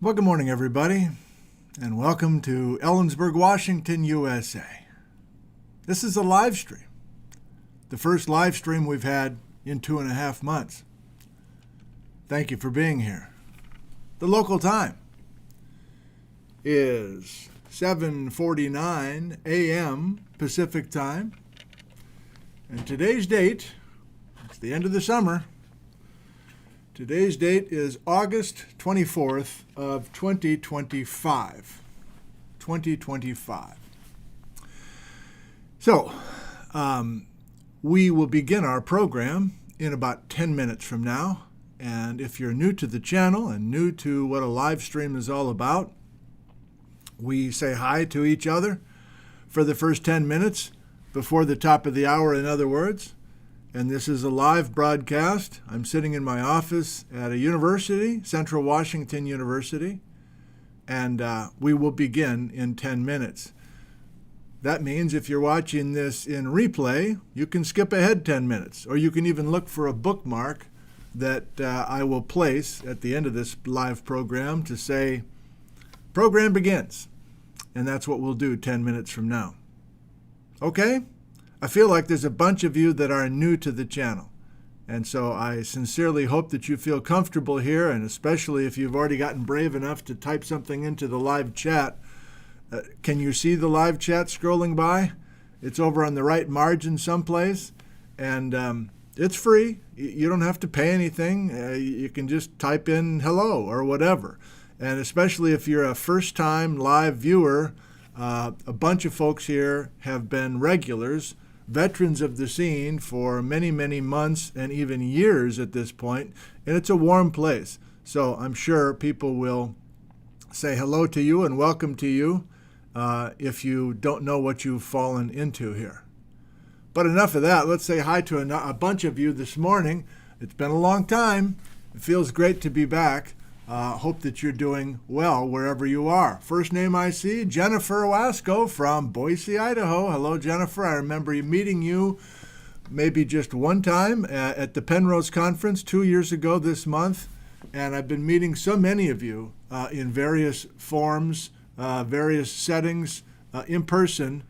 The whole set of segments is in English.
Well, good morning, everybody, and welcome to Ellensburg, Washington, USA. This is a live stream, the first live stream we've had in 2.5 months. Thank you for being here. The local time is 7:49 a.m. Pacific time, and today's date, it's the end of the summer. Today's date is August 24th of 2025. 2025. So, we will begin our program in about 10 minutes from now. And if you're new to the channel and new to what a live stream is all about, we say hi to each other for the first 10 minutes before the top of the hour, in other words. And this is a live broadcast. I'm sitting in my office at a university, Central Washington University, and we will begin in 10 minutes. That means if you're watching this in replay, you can skip ahead 10 minutes, or you can even look for a bookmark that I will place at the end of this live program to say, program begins. And that's what we'll do 10 minutes from now. Okay? I feel like there's a bunch of you that are new to the channel. And so I sincerely hope that you feel comfortable here, and especially if you've already gotten brave enough to type something into the live chat. Can you see the live chat scrolling by? It's over on the right margin someplace, and it's free. You don't have to pay anything. You can just type in hello or whatever. And especially if you're a first-time live viewer, a bunch of folks here have been regulars, veterans of the scene for many, many months and even years at this point, and it's a warm place. So I'm sure people will say hello to you and welcome to you if you don't know what you've fallen into here. But enough of that. Let's say hi to a bunch of you this morning. It's been a long time. It feels great to be back. Hope that you're doing well wherever you are. First name I see, Jennifer Wasco from Boise, Idaho. Hello, Jennifer. I remember meeting you maybe just one time at the Penrose Conference 2 years ago this month. And I've been meeting so many of you in various forms, various settings, in person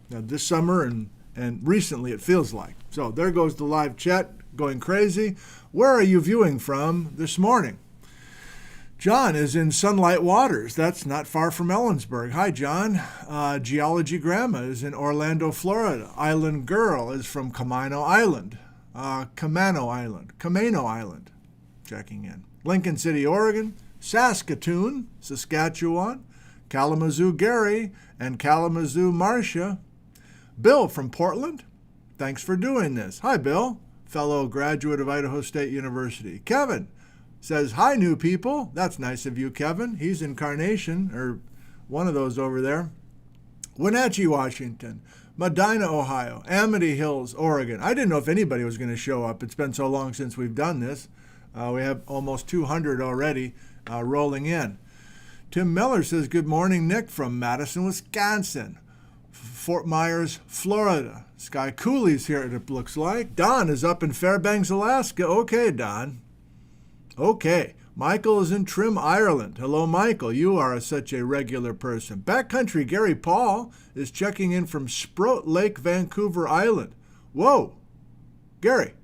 this summer and recently, it feels like. So there goes the live chat going crazy. Where are you viewing from this morning? John is in Sunlight Waters. That's not far from Ellensburg. Hi, John. Geology Grandma is in Orlando, Florida. Island Girl is from Camano Island. Camano Island. Checking in. Lincoln City, Oregon. Saskatoon, Saskatchewan. Kalamazoo, Gary. And Kalamazoo, Marcia. Bill from Portland. Thanks for doing this. Hi, Bill. Fellow graduate of Idaho State University. Kevin says, hi, new people. That's nice of you, Kevin. He's in Carnation, or one of those over there. Wenatchee, Washington. Medina, Ohio. Amity Hills, Oregon. I didn't know if anybody was going to show up. It's been so long since we've done this. We have almost 200 already rolling in. Tim Miller says, good morning, Nick, from Madison, Wisconsin. Fort Myers, Florida. Sky Cooley's here, it looks like. Don is up in Fairbanks, Alaska. Okay, Don. Okay. Michael is in Trim, Ireland. Hello, Michael. You are such a regular person. Backcountry Gary Paul is checking in from Sproat Lake, Vancouver Island. Whoa. Gary.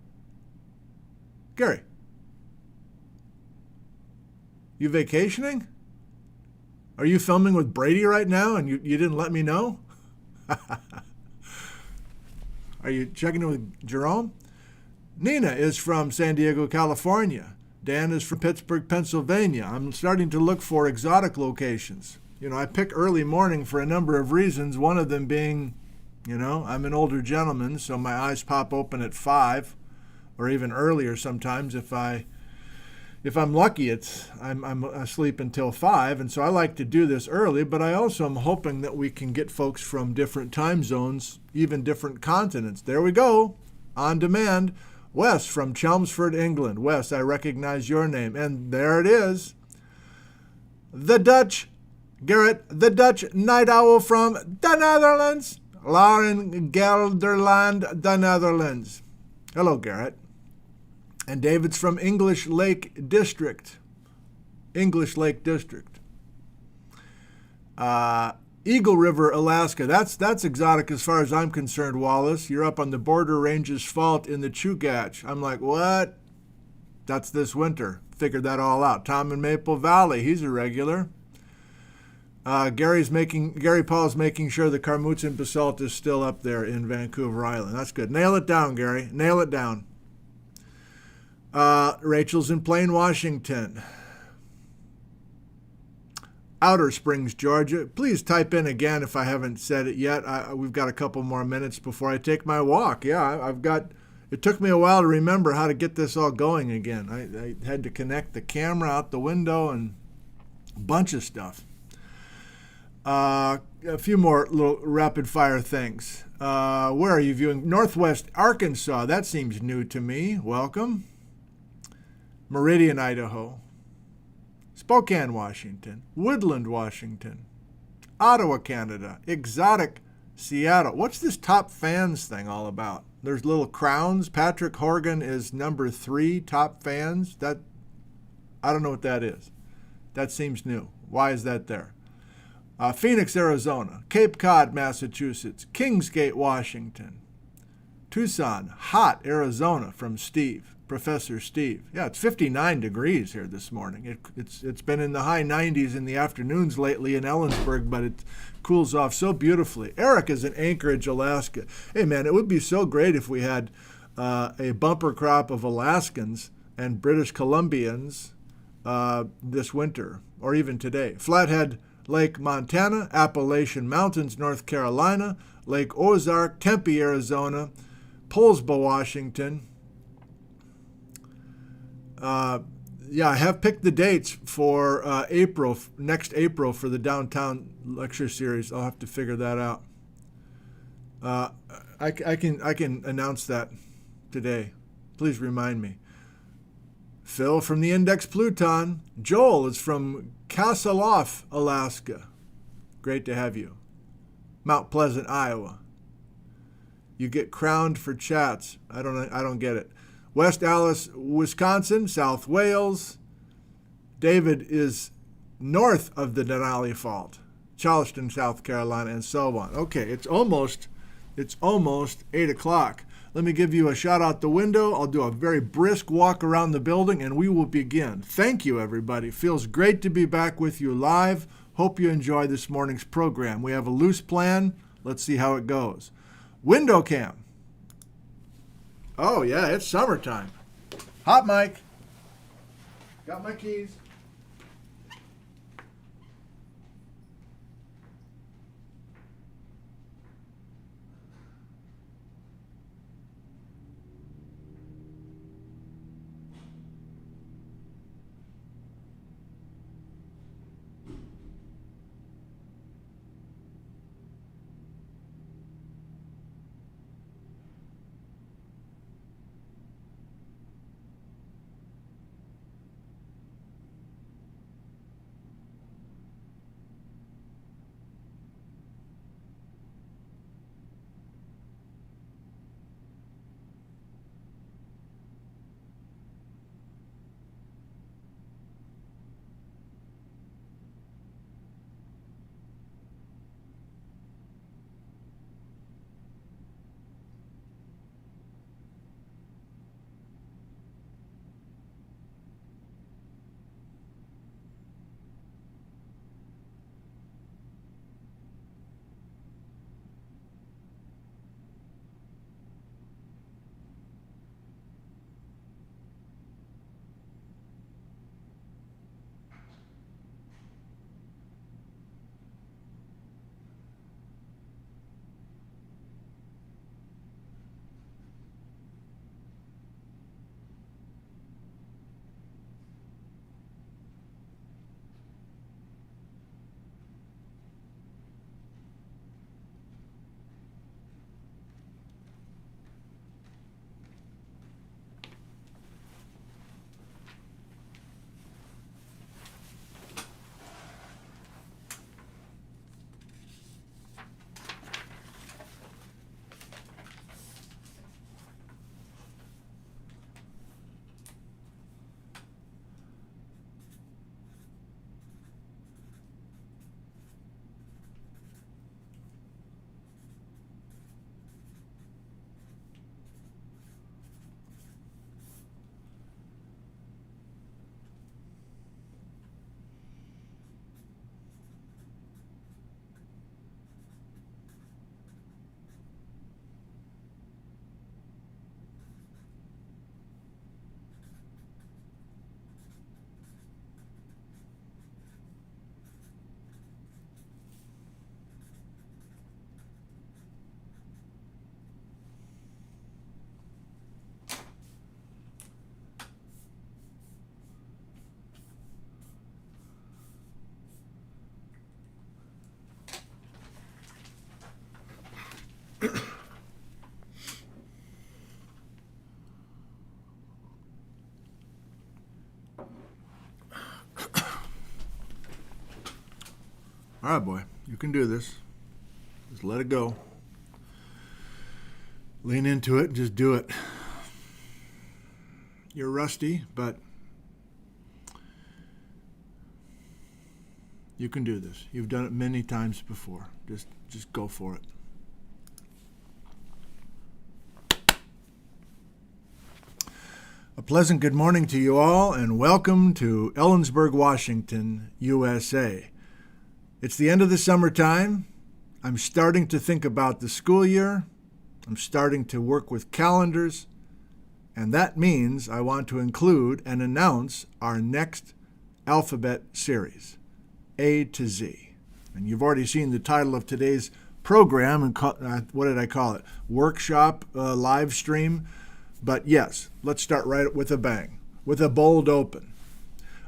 You vacationing? Are you filming with Brady right now and you didn't let me know? Are you checking in with Jerome? Nina is from San Diego, California. Dan is from Pittsburgh, Pennsylvania. I'm starting to look for exotic locations. I pick early morning for a number of reasons, one of them being, I'm an older gentleman, so my eyes pop open at 5 or even earlier sometimes. If I'm lucky, I'm asleep until 5, and so I like to do this early, but I also am hoping that we can get folks from different time zones, even different continents. There we go, on demand. Wes from Chelmsford, England. Wes, I recognize your name, and there it is. The Dutch, Garrett, the Dutch night owl from the Netherlands. Lauren Gelderland, the Netherlands. Hello, Garrett. And David's from English Lake District English Lake District. Eagle River, Alaska. That's exotic as far as I'm concerned, Wallace. You're up on the Border Ranges Fault in the Chugach. I'm like, what? That's this winter. Figured that all out. Tom in Maple Valley. He's a regular. Gary Paul's making sure the Carmoutzen basalt is still up there in Vancouver Island. That's good. Nail it down, Gary. Nail it down. Rachel's in Plain, Washington. Outer Springs, Georgia. Please type in again if I haven't said it yet. We've got a couple more minutes before I take my walk. Yeah, it took me a while to remember how to get this all going again. I had to connect the camera out the window and a bunch of stuff. A few more little rapid fire things. Where are you viewing? Northwest Arkansas. That seems new to me. Welcome. Meridian, Idaho. Spokane, Washington. Woodland, Washington. Ottawa, Canada. Exotic, Seattle. What's this top fans thing all about? There's little crowns. Patrick Horgan is number 3 top fans. I don't know what that is. That seems new. Why is that there? Phoenix, Arizona. Cape Cod, Massachusetts. Kingsgate, Washington. Tucson, hot, Arizona from Steve. Professor Steve. Yeah, it's 59 degrees here this morning. It's been in the high 90s in the afternoons lately in Ellensburg, but it cools off so beautifully. Eric is in Anchorage, Alaska. Hey, man, it would be so great if we had a bumper crop of Alaskans and British Columbians this winter, or even today. Flathead Lake, Montana. Appalachian Mountains, North Carolina. Lake Ozark, Tempe, Arizona. Poulsbo, Washington. I have picked the dates for next April for the downtown lecture series. I'll have to figure that out. I can announce that today. Please remind me. Phil from the Index Pluton. Joel is from Kasaloff, Alaska. Great to have you. Mount Pleasant, Iowa. You get crowned for chats. I don't get it. West Allis, Wisconsin, South Wales. David is north of the Denali Fault, Charleston, South Carolina, and so on. Okay, it's almost 8 o'clock. Let me give you a shot out the window. I'll do a very brisk walk around the building, and we will begin. Thank you, everybody. Feels great to be back with you live. Hope you enjoy this morning's program. We have a loose plan. Let's see how it goes. Window cam. Oh, yeah, it's summertime. Hot mic. Got my keys. All right, boy, you can do this. Just let it go. Lean into it and just do it. You're rusty, but you can do this. You've done it many times before. Just go for it. A pleasant good morning to you all, and welcome to Ellensburg, Washington, USA. It's the end of the summertime. I'm starting to think about the school year. I'm starting to work with calendars, and that means I want to include and announce our next alphabet series, A to Z. And you've already seen the title of today's program, and what did I call it? Workshop, live stream. But yes, let's start right with a bang, with a bold open.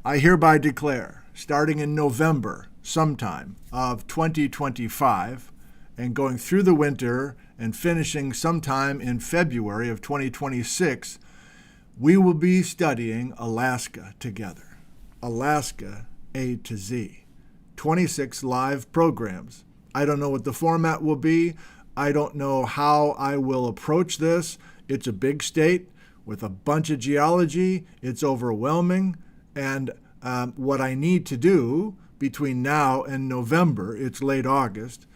I hereby declare, starting in November sometime of 2025 and going through the winter and finishing sometime in February of 2026, we will be studying Alaska together. Alaska A to Z. 26 live programs. I don't know what the format will be. I don't know how I will approach this. It's a big state with a bunch of geology. It's overwhelming. And what I need to do between now and November, it's late August,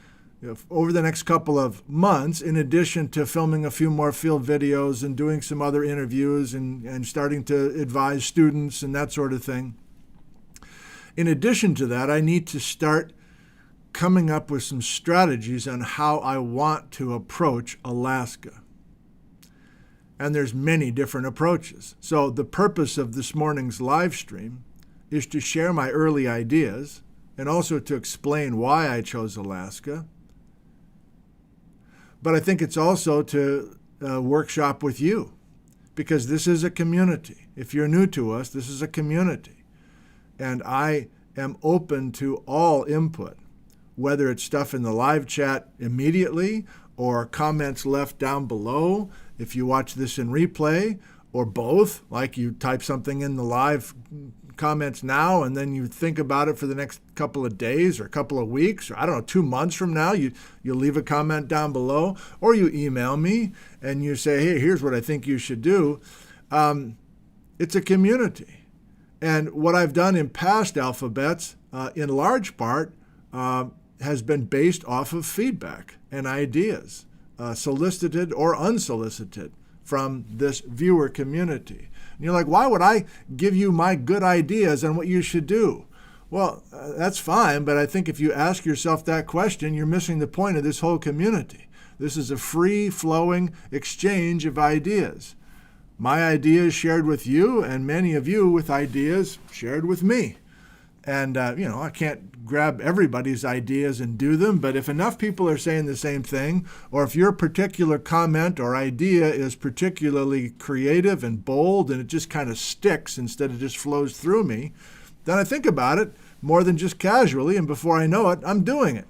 over the next couple of months, in addition to filming a few more field videos and doing some other interviews and starting to advise students and that sort of thing. In addition to that, I need to start coming up with some strategies on how I want to approach Alaska. And there's many different approaches. So the purpose of this morning's live stream is to share my early ideas and also to explain why I chose Alaska. But I think it's also to workshop with you, because this is a community. If you're new to us, this is a community. And I am open to all input, whether it's stuff in the live chat immediately or comments left down below if you watch this in replay, or both, like you type something in the live comments now and then you think about it for the next couple of days or a couple of weeks, or I don't know, 2 months from now, you'll leave a comment down below, or you email me and you say, hey, here's what I think you should do. It's a community. And what I've done in past alphabets, in large part, has been based off of feedback and ideas, solicited or unsolicited, from this viewer community. And you're like, why would I give you my good ideas on what you should do? Well, that's fine, but I think if you ask yourself that question, you're missing the point of this whole community. This is a free-flowing exchange of ideas. My ideas shared with you, and many of you with ideas shared with me. And, I can't grab everybody's ideas and do them, but if enough people are saying the same thing, or if your particular comment or idea is particularly creative and bold and it just kind of sticks instead of just flows through me, then I think about it more than just casually, and before I know it, I'm doing it.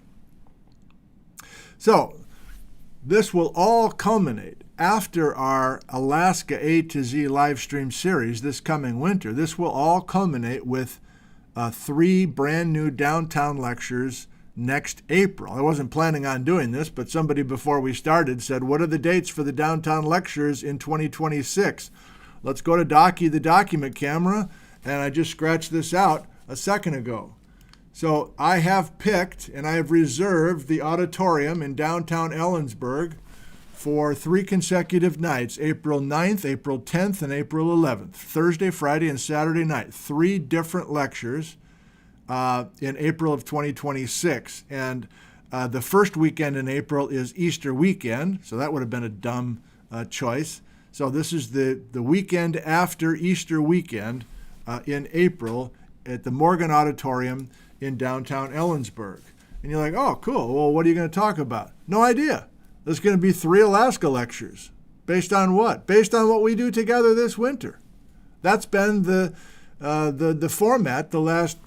So this will all culminate after our Alaska A to Z live stream series this coming winter. This will all culminate with 3 brand new downtown lectures next April. I wasn't planning on doing this, but somebody before we started said, what are the dates for the downtown lectures in 2026? Let's go to Docky, the document camera, and I just scratched this out a second ago. So I have picked and I have reserved the auditorium in downtown Ellensburg for 3 consecutive nights, April 9th, April 10th, and April 11th, Thursday, Friday, and Saturday night. 3 different lectures in April of 2026. And the first weekend in April is Easter weekend, so that would have been a dumb choice. So this is the weekend after Easter weekend in April at the Morgan Auditorium in downtown Ellensburg. And you're like, oh, cool. Well, what are you going to talk about? No idea. There's going to be 3 Alaska lectures. Based on what? Based on what we do together this winter. That's been the format the last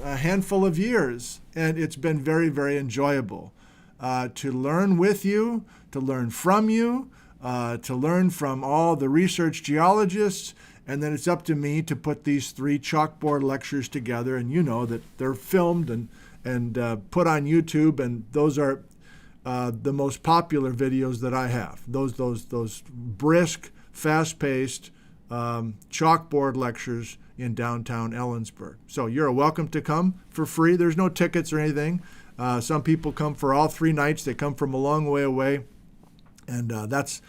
handful of years, and it's been very, very enjoyable to learn with you, to learn from you, to learn from all the research geologists, and then it's up to me to put these 3 chalkboard lectures together, and you know that they're filmed put on YouTube, and those are the most popular videos that I have. Those brisk, fast-paced chalkboard lectures in downtown Ellensburg. So you're welcome to come for free. There's no tickets or anything. Some people come for all 3 nights. They come from a long way away. And that's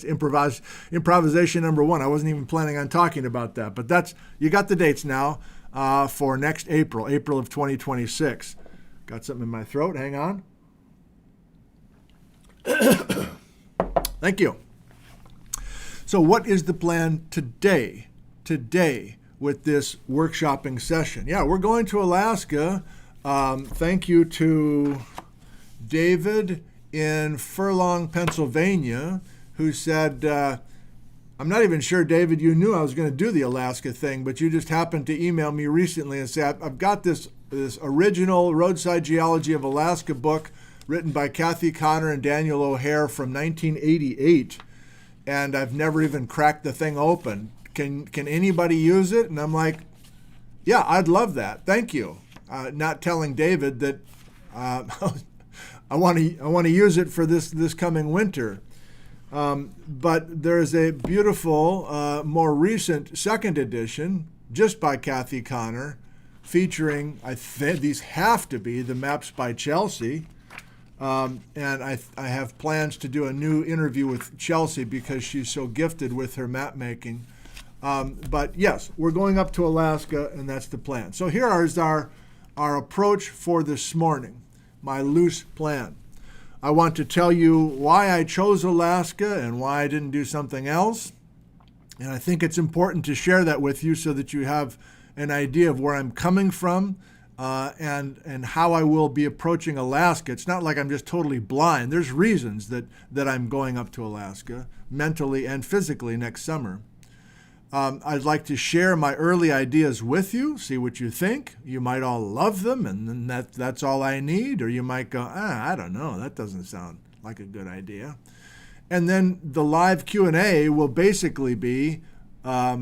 improvisation number 1. I wasn't even planning on talking about that. But you got the dates now for next April of 2026. Got something in my throat. Hang on. Thank you. So what is the plan today with this workshopping session? Yeah, we're going to Alaska. Thank you to David in Furlong, Pennsylvania, who said, I'm not even sure, David, you knew I was going to do the Alaska thing, but you just happened to email me recently and say, I've got this original Roadside Geology of Alaska book written by Kathy Connor and Daniel O'Hare from 1988, and I've never even cracked the thing open. Can anybody use it? And I'm like, yeah, I'd love that. Thank you. Not telling David that I want to use it for this coming winter. But there's a beautiful, more recent second edition, just by Kathy Connor, featuring, I think these have to be the maps by Chelsea. And I have plans to do a new interview with Chelsea because she's so gifted with her map making. But yes, we're going up to Alaska, and that's the plan. So here is our approach for this morning, my loose plan. I want to tell you why I chose Alaska and why I didn't do something else. And I think it's important to share that with you so that you have an idea of where I'm coming from and how I will be approaching Alaska. It's not like I'm just totally blind. There's reasons that I'm going up to Alaska mentally and physically next summer. I'd like to share my early ideas with you, see what you think. You might all love them, and then that's all I need. Or you might go, I don't know, that doesn't sound like a good idea. And then the live Q&A will basically be, I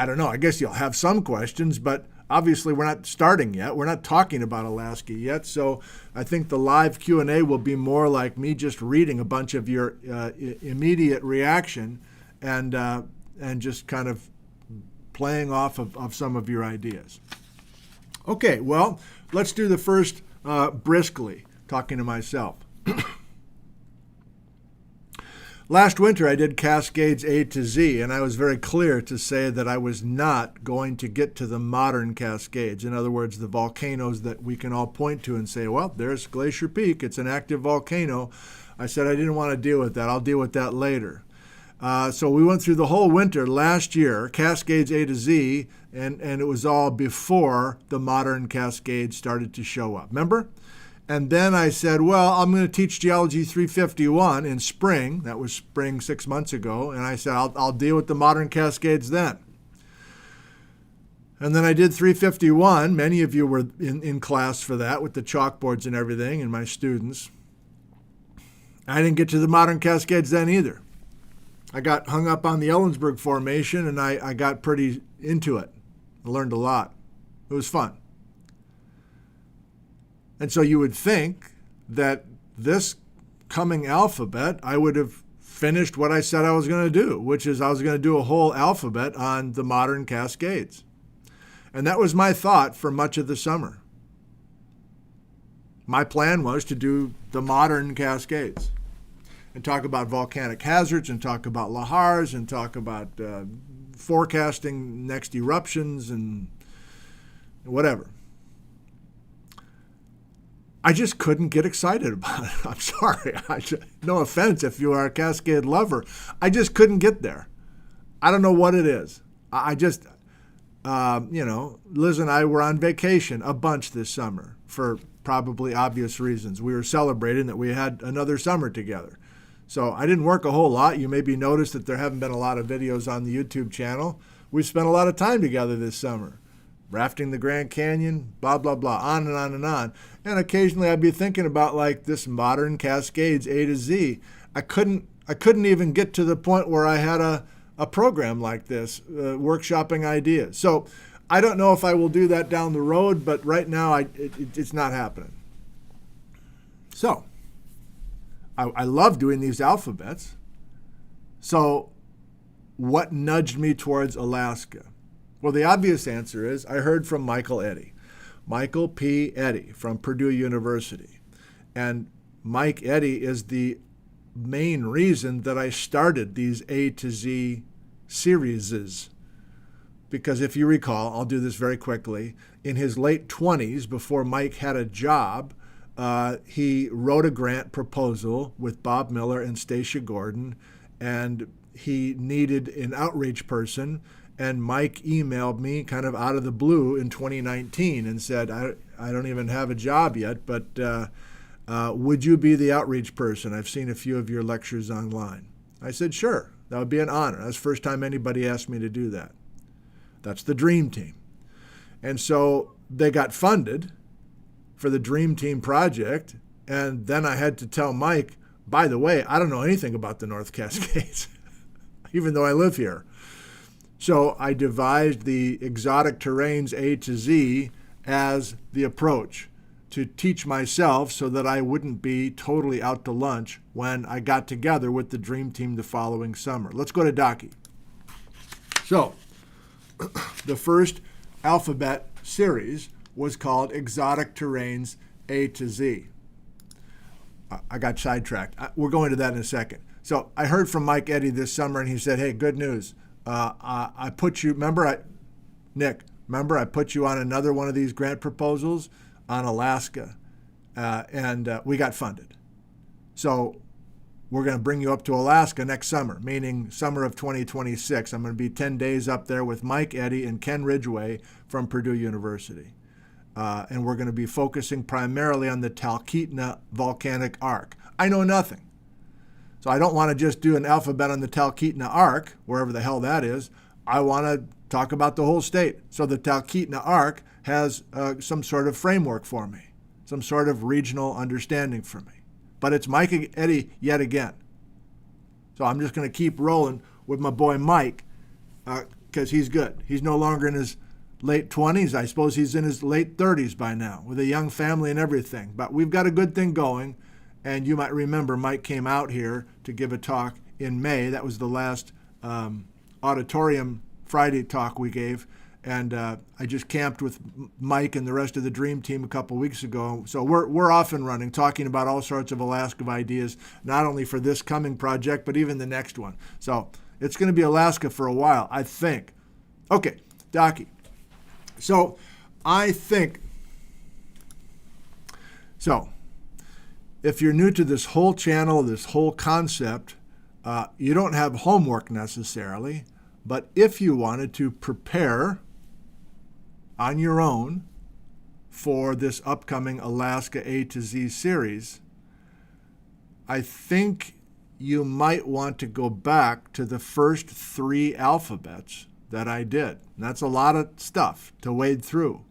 don't know, I guess you'll have some questions, but obviously we're not starting yet. We're not talking about Alaska yet. So I think the live Q&A will be more like me just reading a bunch of your immediate reaction and just kind of playing off of some of your ideas. Okay, well, let's do the first briskly, talking to myself. Last winter, I did Cascades A to Z, and I was very clear to say that I was not going to get to the modern Cascades. In other words, the volcanoes that we can all point to and say, well, there's Glacier Peak. It's an active volcano. I said I didn't want to deal with that. I'll deal with that later. So we went through the whole winter last year, Cascades A to Z, and it was all before the modern Cascades started to show up. Remember? And then I said, well, I'm going to teach Geology 351 in spring. That was spring 6 months ago. And I said, I'll deal with the modern Cascades then. And then I did 351. Many of you were in class for that with the chalkboards and everything and my students. I didn't get to the modern Cascades then either. I got hung up on the Ellensburg Formation, and I got pretty into it. I learned a lot. It was fun. And so you would think that this coming alphabet, I would have finished what I said I was going to do, which is I was going to do a whole alphabet on the modern Cascades. And that was my thought for much of the summer. My plan was to do the modern Cascades and talk about volcanic hazards and talk about lahars and talk about forecasting next eruptions and whatever. I just couldn't get excited about it. I'm sorry. No offense if you are a Cascade lover. I just couldn't get there. I don't know what it is. I just, Liz and I were on vacation a bunch this summer for probably obvious reasons. We were celebrating that we had another summer together. So I didn't work a whole lot. You maybe noticed that there haven't been a lot of videos on the YouTube channel. We spent a lot of time together this summer. Rafting the Grand Canyon, blah, blah, blah, on and on and on. And occasionally I'd be thinking about like this modern Cascades A to Z. I couldn't even get to the point where I had a program like this, workshopping ideas. So I don't know if I will do that down the road, but right now it's not happening. So I love doing these alphabets. So what nudged me towards Alaska? Well, the obvious answer is I heard from Michael P. Eddy from Purdue University. And Mike Eddy is the main reason that I started these A to Z series. Because if you recall, I'll do this very quickly, in his late 20s, before Mike had a job, he wrote a grant proposal with Bob Miller and Stacia Gordon, and he needed an outreach person. And Mike emailed me kind of out of the blue in 2019 and said, I don't even have a job yet, but would you be the outreach person? I've seen a few of your lectures online. I said, sure, that would be an honor. That's the first time anybody asked me to do that. That's the Dream Team. And so they got funded for the Dream Team project. And then I had to tell Mike, by the way, I don't know anything about the North Cascades, even though I live here. So I devised the Exotic Terrains A to Z as the approach to teach myself so that I wouldn't be totally out to lunch when I got together with the Dream Team the following summer. Let's go to Docky. So the first alphabet series was called Exotic Terrains A to Z. I got sidetracked. We're going to that in a second. So I heard from Mike Eddy this summer, and he said, hey, good news. I put you, Nick, I put you on another one of these grant proposals on Alaska, and we got funded. So we're going to bring you up to Alaska next summer, meaning summer of 2026. I'm going to be 10 days up there with Mike Eddy and Ken Ridgway from Purdue University. And we're going to be focusing primarily on the Talkeetna volcanic arc. I know nothing. So I don't want to just do an alphabet on the Talkeetna arc, wherever the hell that is. I want to talk about the whole state. So the Talkeetna arc has some sort of framework for me, some sort of regional understanding for me. But it's Mike Eddy yet again. So I'm just going to keep rolling with my boy Mike because he's good. He's no longer in his late 20s. I suppose he's in his late 30s by now with a young family and everything. But we've got a good thing going. And you might remember Mike came out here to give a talk in May. That was the last auditorium Friday talk we gave. And I just camped with Mike and the rest of the Dream Team a couple weeks ago. So we're off and running, talking about all sorts of Alaska ideas, not only for this coming project, but even the next one. So it's going to be Alaska for a while, I think. Okay, Docky. So I think, if you're new to this whole channel, this whole concept, you don't have homework necessarily, but if you wanted to prepare on your own for this upcoming Alaska A to Z series, I think you might want to go back to the first 3 alphabets that I did. And that's a lot of stuff to wade through.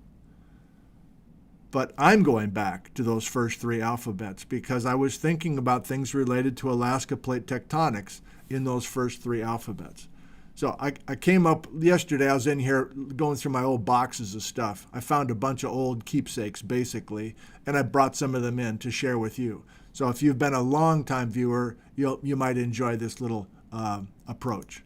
But I'm going back to those first 3 alphabets because I was thinking about things related to Alaska plate tectonics in those first 3 alphabets. So I came up yesterday, I was in here going through my old boxes of stuff. I found a bunch of old keepsakes, basically, and I brought some of them in to share with you. So if you've been a long-time viewer, you might enjoy this little approach.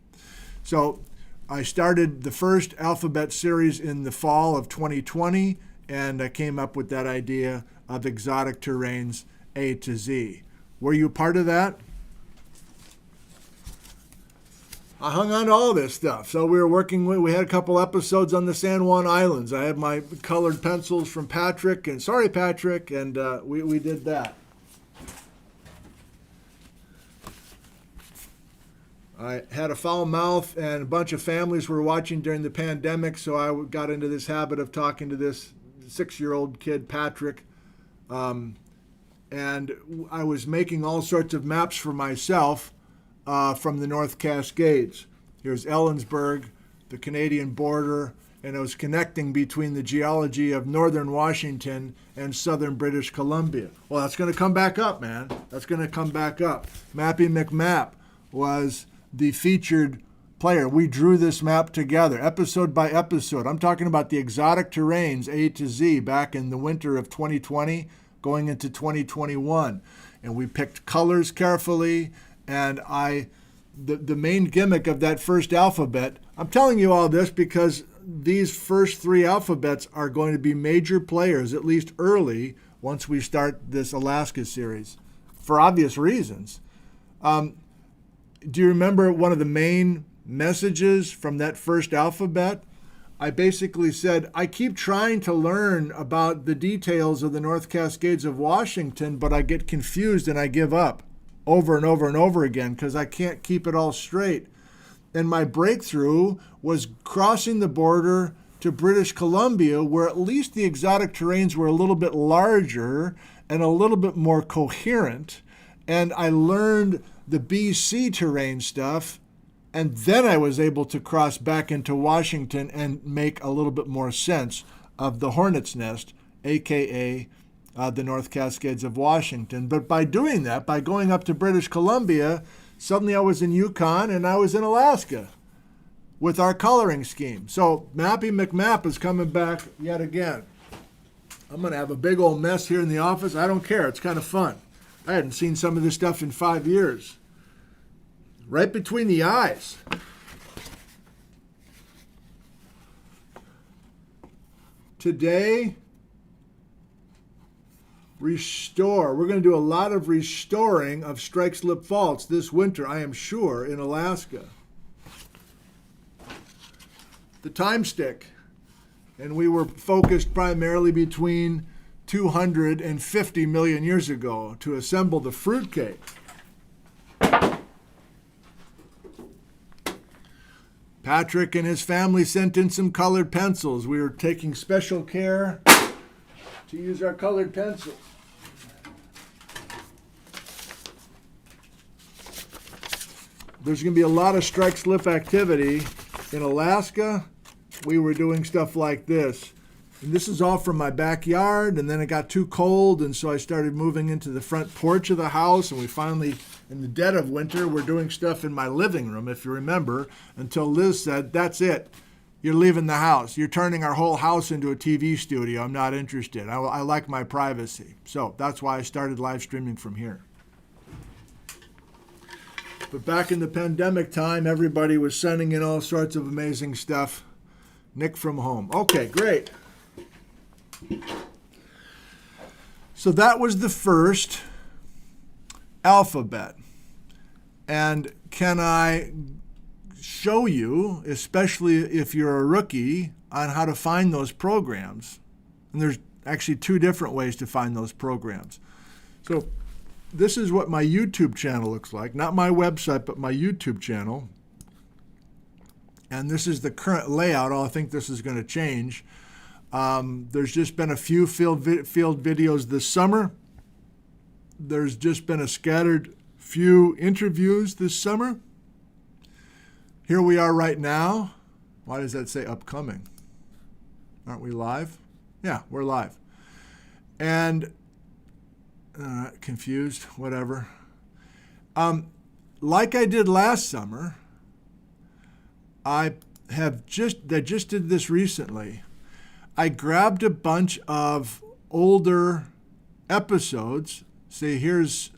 So I started the first alphabet series in the fall of 2020, and I came up with that idea of Exotic Terrains A to Z. Were you part of that? I hung on to all this stuff. So we had a couple episodes on the San Juan Islands. I had my colored pencils from Patrick, and sorry, Patrick, and we did that. I had a foul mouth, and a bunch of families were watching during the pandemic, so I got into this habit of talking to this 6-year-old kid, Patrick, and I was making all sorts of maps for myself from the North Cascades. Here's Ellensburg, the Canadian border, and I was connecting between the geology of northern Washington and southern British Columbia. Well, that's going to come back up, man. That's going to come back up. Mappy McMap was the featured player. We drew this map together, episode by episode. I'm talking about the exotic terrains A to Z back in the winter of 2020, going into 2021. And we picked colors carefully, and the main gimmick of that first alphabet, I'm telling you all this because these first 3 alphabets are going to be major players, at least early, once we start this Alaska series, for obvious reasons. Do you remember one of the main messages from that first alphabet? I basically said, I keep trying to learn about the details of the North Cascades of Washington, but I get confused and I give up over and over and over again because I can't keep it all straight. And my breakthrough was crossing the border to British Columbia, where at least the exotic terrains were a little bit larger and a little bit more coherent. And I learned the BC terrain stuff, and then I was able to cross back into Washington and make a little bit more sense of the Hornet's Nest, aka the North Cascades of Washington. But by doing that, by going up to British Columbia, suddenly I was in Yukon and I was in Alaska with our coloring scheme. So Mappy McMap is coming back yet again. I'm going to have a big old mess here in the office. I don't care. It's kind of fun. I hadn't seen some of this stuff in 5 years. Right between the eyes. Today, restore. We're going to do a lot of restoring of strike slip faults this winter, I am sure, in Alaska. The time stick. And we were focused primarily between 250 million years ago to assemble the fruitcake. Patrick and his family sent in some colored pencils. We were taking special care to use our colored pencils. There's going to be a lot of strike slip activity. In Alaska, we were doing stuff like this. And this is all from my backyard, and then it got too cold, and so I started moving into the front porch of the house, and we finally, in the dead of winter, we're doing stuff in my living room, if you remember, until Liz said, that's it. You're leaving the house. You're turning our whole house into a TV studio. I'm not interested. I like my privacy. So that's why I started live streaming from here. But back in the pandemic time, everybody was sending in all sorts of amazing stuff. Nick from home. Okay, great. So that was the first alphabet. And can I show you, especially if you're a rookie, on how to find those programs? And there's actually 2 different ways to find those programs. So this is what my YouTube channel looks like. Not my website, but my YouTube channel. And this is the current layout. I think this is going to change. There's just been a few field videos this summer. There's just been a scattered few interviews this summer. Here we are right now. Why does that say upcoming? Aren't we live? Yeah, we're live. And confused, whatever. Like I did last summer, I just did this recently. I grabbed a bunch of older episodes. Say here's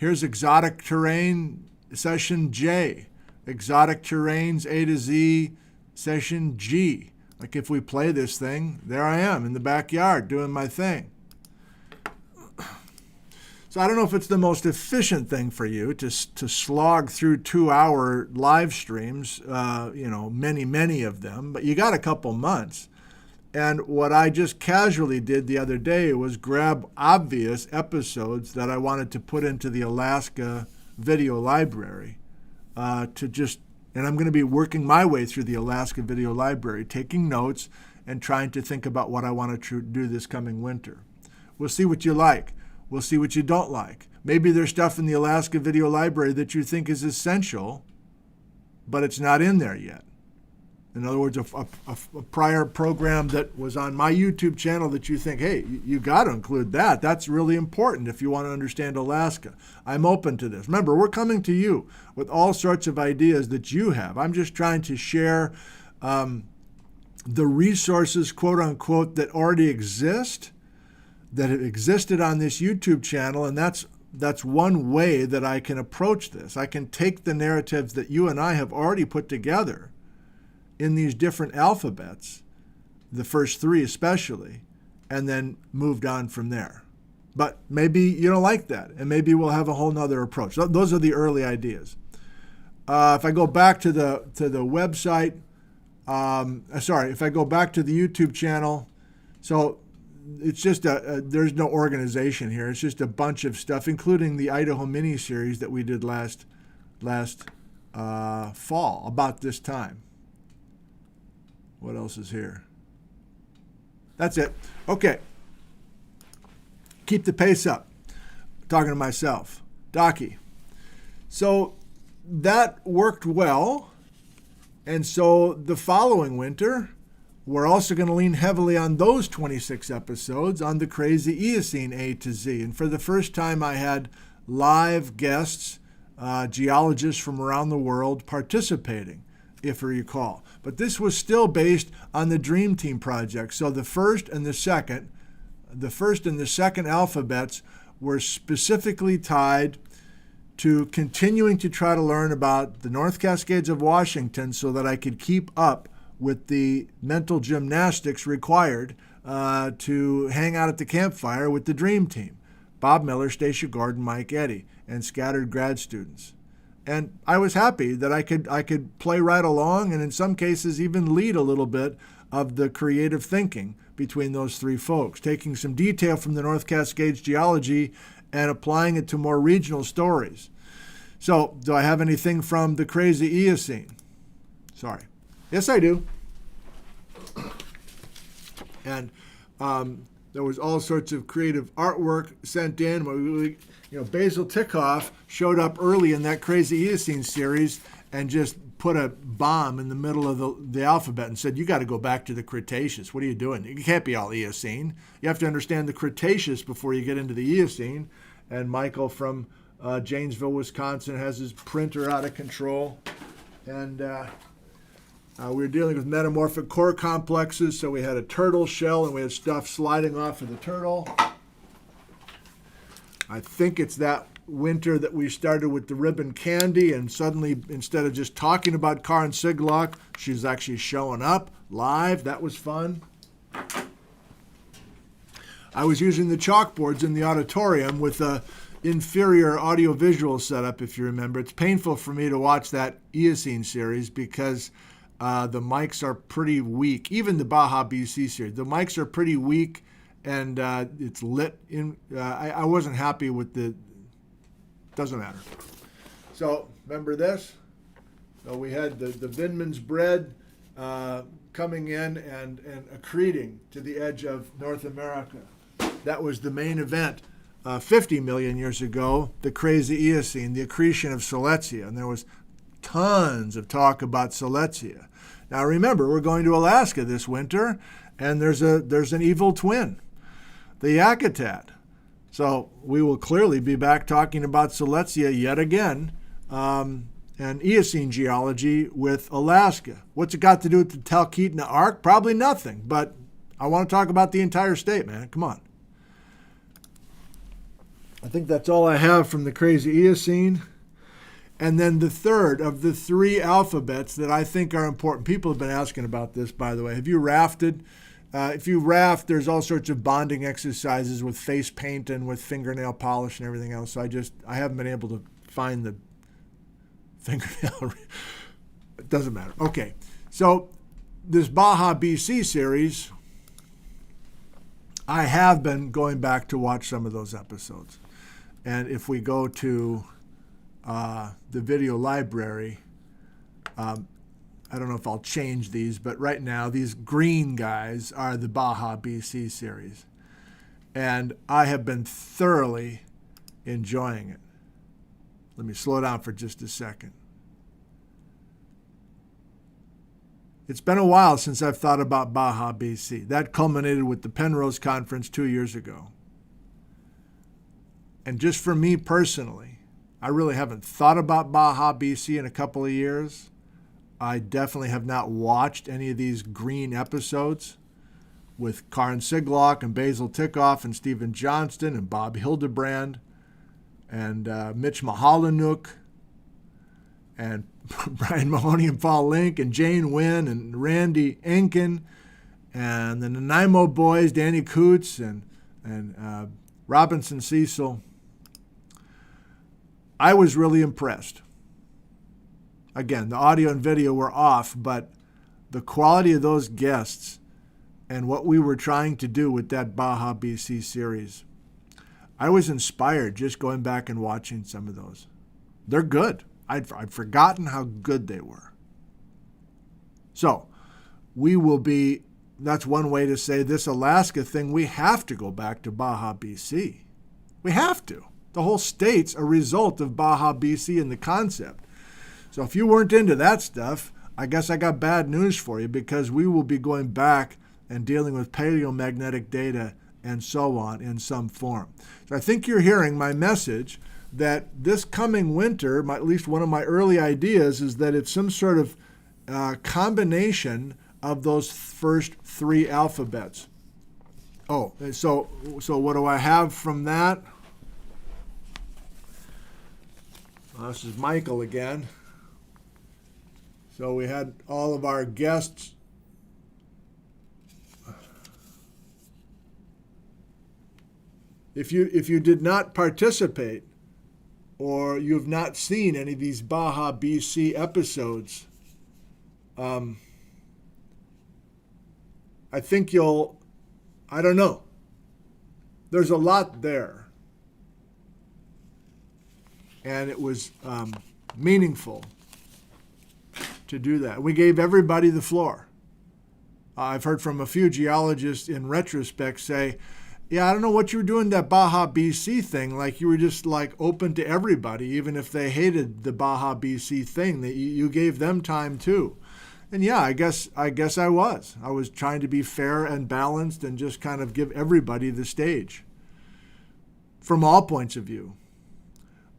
exotic terrain session J, exotic terrains A to Z session G. Like if we play this thing, there I am in the backyard doing my thing. So I don't know if it's the most efficient thing for you to slog through 2-hour live streams, many of them, but you got a couple months. And what I just casually did the other day was grab obvious episodes that I wanted to put into the Alaska video library and I'm going to be working my way through the Alaska video library, taking notes and trying to think about what I want to do this coming winter. We'll see what you like. We'll see what you don't like. Maybe there's stuff in the Alaska video library that you think is essential, but it's not in there yet. In other words, a prior program that was on my YouTube channel that you think, hey, you got to include that. That's really important if you want to understand Alaska. I'm open to this. Remember, we're coming to you with all sorts of ideas that you have. I'm just trying to share the resources, quote unquote, that already exist, that have existed on this YouTube channel, and that's one way that I can approach this. I can take the narratives that you and I have already put together in these different alphabets, the first three especially, and then moved on from there. But maybe you don't like that, and maybe we'll have a whole nother approach. Those are the early ideas. If I go back to the website, if I go back to the YouTube channel, so it's just there's no organization here. It's just a bunch of stuff, including the Idaho mini-series that we did last fall, about this time. What else is here? That's it. Okay. Keep the pace up. Talking to myself. Docky. So that worked well. And so the following winter, we're also going to lean heavily on those 26 episodes on the crazy Eocene A to Z. And for the first time, I had live guests, geologists from around the world participating, if you recall. But this was still based on the Dream Team project. So the first and the second alphabets were specifically tied to continuing to try to learn about the North Cascades of Washington so that I could keep up with the mental gymnastics required to hang out at the campfire with the Dream Team. Bob Miller, Stacia Gordon, Mike Eddy, and scattered grad students. And I was happy that I could play right along and in some cases even lead a little bit of the creative thinking between those three folks, taking some detail from the North Cascades geology and applying it to more regional stories. So, do I have anything from the crazy Eocene? Sorry. Yes, I do. And there was all sorts of creative artwork sent in. Basil Tikoff showed up early in that crazy Eocene series and just put a bomb in the middle of the alphabet and said, you got to go back to the Cretaceous. What are you doing? You can't be all Eocene. You have to understand the Cretaceous before you get into the Eocene. And Michael from Janesville, Wisconsin, has his printer out of control. And we were dealing with metamorphic core complexes, so we had a turtle shell and we had stuff sliding off of the turtle. I think it's that winter that we started with the ribbon candy, and suddenly, instead of just talking about Karin Siglock, she's actually showing up live. That was fun. I was using the chalkboards in the auditorium with a inferior audiovisual setup, if you remember. It's painful for me to watch that Eocene series because the mics are pretty weak. Even the Baja BC series, the mics are pretty weak, and it's lit in. I wasn't happy with the. Doesn't matter. So remember this. So we had the Vindman's bread coming in and accreting to the edge of North America. That was the main event 50 million years ago, the crazy Eocene, the accretion of Silesia. And there was tons of talk about Silesia. Now remember, we're going to Alaska this winter, and there's an evil twin, the Yakutat. So we will clearly be back talking about Silesia yet again, and Eocene geology with Alaska. What's it got to do with the Talkeetna Arc? Probably nothing, but I want to talk about the entire state, man. Come on. I think that's all I have from the crazy Eocene. And then the third of the three alphabets that I think are important. People have been asking about this, by the way. Have you rafted? If you raft, there's all sorts of bonding exercises with face paint and with fingernail polish and everything else. So I haven't been able to find the fingernail. It doesn't matter. Okay. So this Baja BC series, I have been going back to watch some of those episodes. And if we go to the video library, I don't know if I'll change these, but right now these green guys are the Baja BC series. And I have been thoroughly enjoying it. Let me slow down for just a second. It's been a while since I've thought about Baja, BC. That culminated with the Penrose Conference 2 years ago. And just for me personally, I really haven't thought about Baja, BC in a couple of years. I definitely have not watched any of these green episodes with Karin Siglock and Basil Tikoff and Stephen Johnston and Bob Hildebrand and Mitch Mahalanuk and Brian Mahoney and Paul Link and Jane Wynn and Randy Enkin and the Nanaimo boys, Danny Coots and Robinson Cecil. I was really impressed. Again, the audio and video were off, but the quality of those guests and what we were trying to do with that Baja BC series, I was inspired just going back and watching some of those. They're good. I'd forgotten how good they were. So we will be, that's one way to say this Alaska thing, we have to go back to Baja BC. We have to. The whole state's a result of Baja BC and the concept. So if you weren't into that stuff, I guess I got bad news for you, because we will be going back and dealing with paleomagnetic data and so on in some form. So I think you're hearing my message that this coming winter, at least one of my early ideas, is that it's some sort of combination of those first three alphabets. Oh, so what do I have from that? This is Michael again. So we had all of our guests. If you did not participate, or you have not seen any of these Baja BC episodes, I think I don't know. There's a lot there. And it was meaningful to do that. We gave everybody the floor. I've heard from a few geologists in retrospect say, yeah, I don't know what you were doing that Baja BC thing. Like you were just like open to everybody, even if they hated the Baja BC thing. That you gave them time too. And yeah, I guess I was. I was trying to be fair and balanced and just kind of give everybody the stage from all points of view.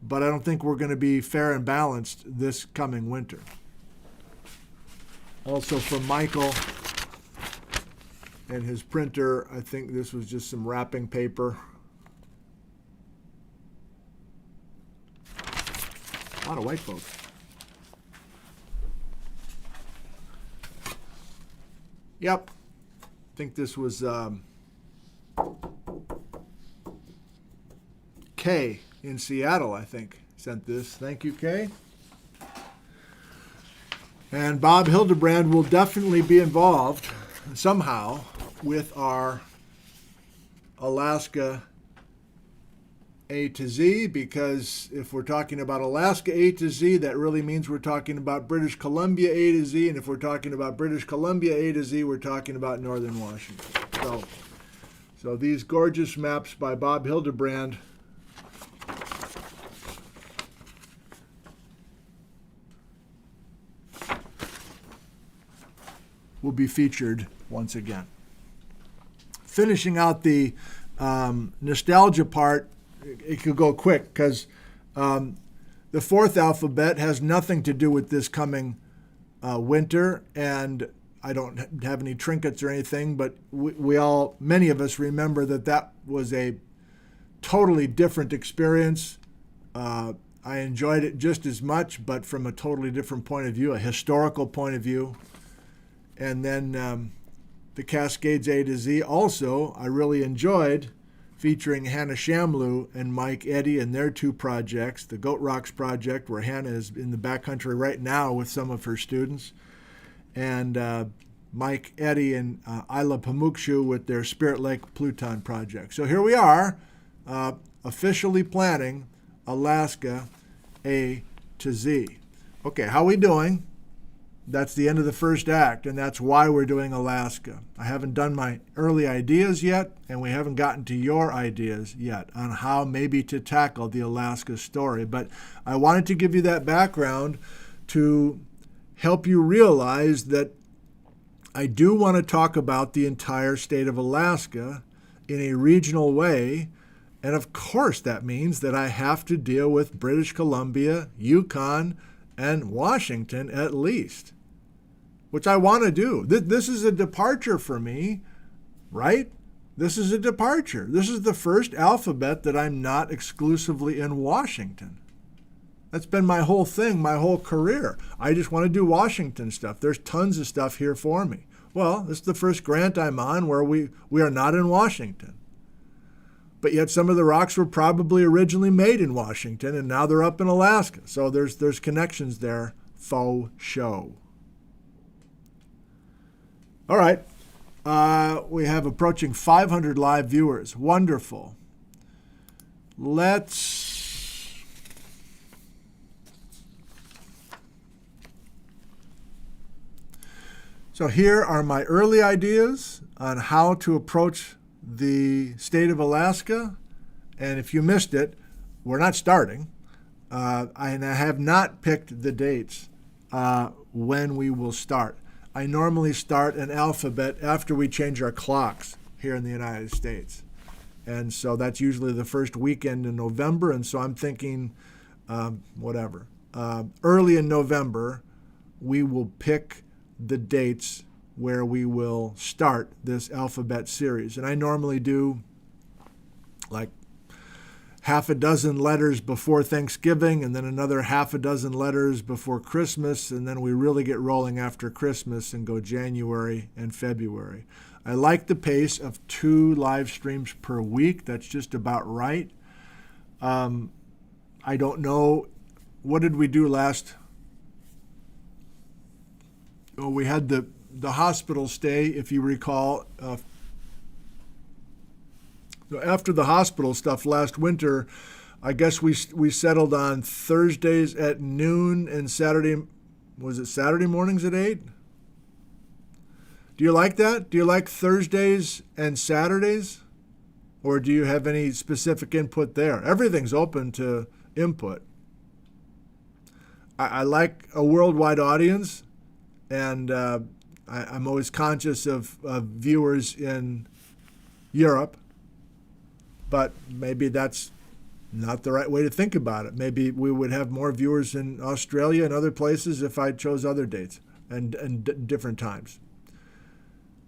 But I don't think we're going to be fair and balanced this coming winter. Also from Michael and his printer, I think this was just some wrapping paper. A lot of white folks. Yep. I think this was Kay in Seattle, I think, sent this. Thank you, Kay. And Bob Hildebrand will definitely be involved somehow with our Alaska A to Z, because if we're talking about Alaska A to Z, that really means we're talking about British Columbia A to Z, and if we're talking about British Columbia A to Z, we're talking about Northern Washington. So these gorgeous maps by Bob Hildebrand will be featured once again. Finishing out the nostalgia part, it could go quick because the fourth alphabet has nothing to do with this coming winter, and I don't have any trinkets or anything, but many of us remember that was a totally different experience. I enjoyed it just as much, but from a totally different point of view, a historical point of view. And then the Cascades A to Z also, I really enjoyed, featuring Hannah Shamloo and Mike Eddy and their two projects, the Goat Rocks project, where Hannah is in the backcountry right now with some of her students, and Mike Eddy and Isla Pamukshu with their Spirit Lake Pluton project. So here we are, officially planning Alaska A to Z. Okay, how are we doing? That's the end of the first act, and that's why we're doing Alaska. I haven't done my early ideas yet, and we haven't gotten to your ideas yet on how maybe to tackle the Alaska story. But I wanted to give you that background to help you realize that I do want to talk about the entire state of Alaska in a regional way. And of course, that means that I have to deal with British Columbia, Yukon, and Washington at least, which I want to do. This is a departure for me, right? This is a departure. This is the first alphabet that I'm not exclusively in Washington. That's been my whole thing, my whole career. I just want to do Washington stuff. There's tons of stuff here for me. Well, this is the first grant I'm on where we are not in Washington. But yet some of the rocks were probably originally made in Washington, and now they're up in Alaska. So there's connections there, faux show. All right. We have approaching 500 live viewers. Wonderful. So here are my early ideas on how to approach the state of Alaska. And if you missed it, we're not starting. And I have not picked the dates when we will start. I normally start an alphabet after we change our clocks here in the United States. And so that's usually the first weekend in November. And so I'm thinking, early in November, we will pick the dates where we will start this alphabet series. And I normally do like half a dozen letters before Thanksgiving and then another half a dozen letters before Christmas, and then we really get rolling after Christmas and go January and February. I like the pace of 2 live streams per week. That's just about right. I don't know, what did we do last? Oh, we had the hospital stay, if you recall. After the hospital stuff last winter, I guess we settled on Thursdays at noon and Saturday mornings at 8? Do you like that? Do you like Thursdays and Saturdays? Or do you have any specific input there? Everything's open to input. I like a worldwide audience, and I'm always conscious of viewers in Europe, but maybe that's not the right way to think about it. Maybe we would have more viewers in Australia and other places if I chose other dates and different times.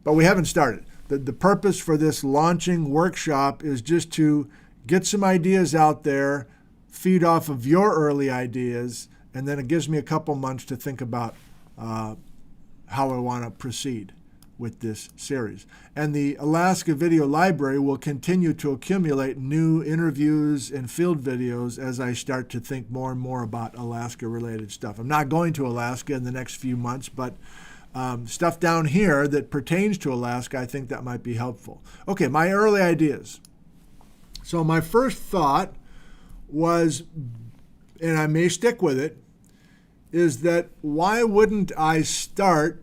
But we haven't started. The purpose for this launching workshop is just to get some ideas out there, feed off of your early ideas, and then it gives me a couple months to think about how I want to proceed with this series. And the Alaska Video Library will continue to accumulate new interviews and field videos as I start to think more and more about Alaska-related stuff. I'm not going to Alaska in the next few months, but stuff down here that pertains to Alaska, I think that might be helpful. Okay, my early ideas. So my first thought was, and I may stick with it, is that why wouldn't I start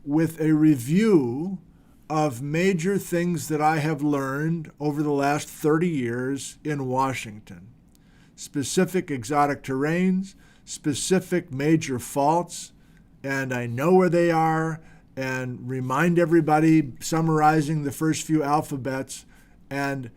with a review of major things that I have learned over the last 30 years in Washington? Specific exotic terrains, specific major faults, and I know where they are, and remind everybody, summarizing the first few alphabets, and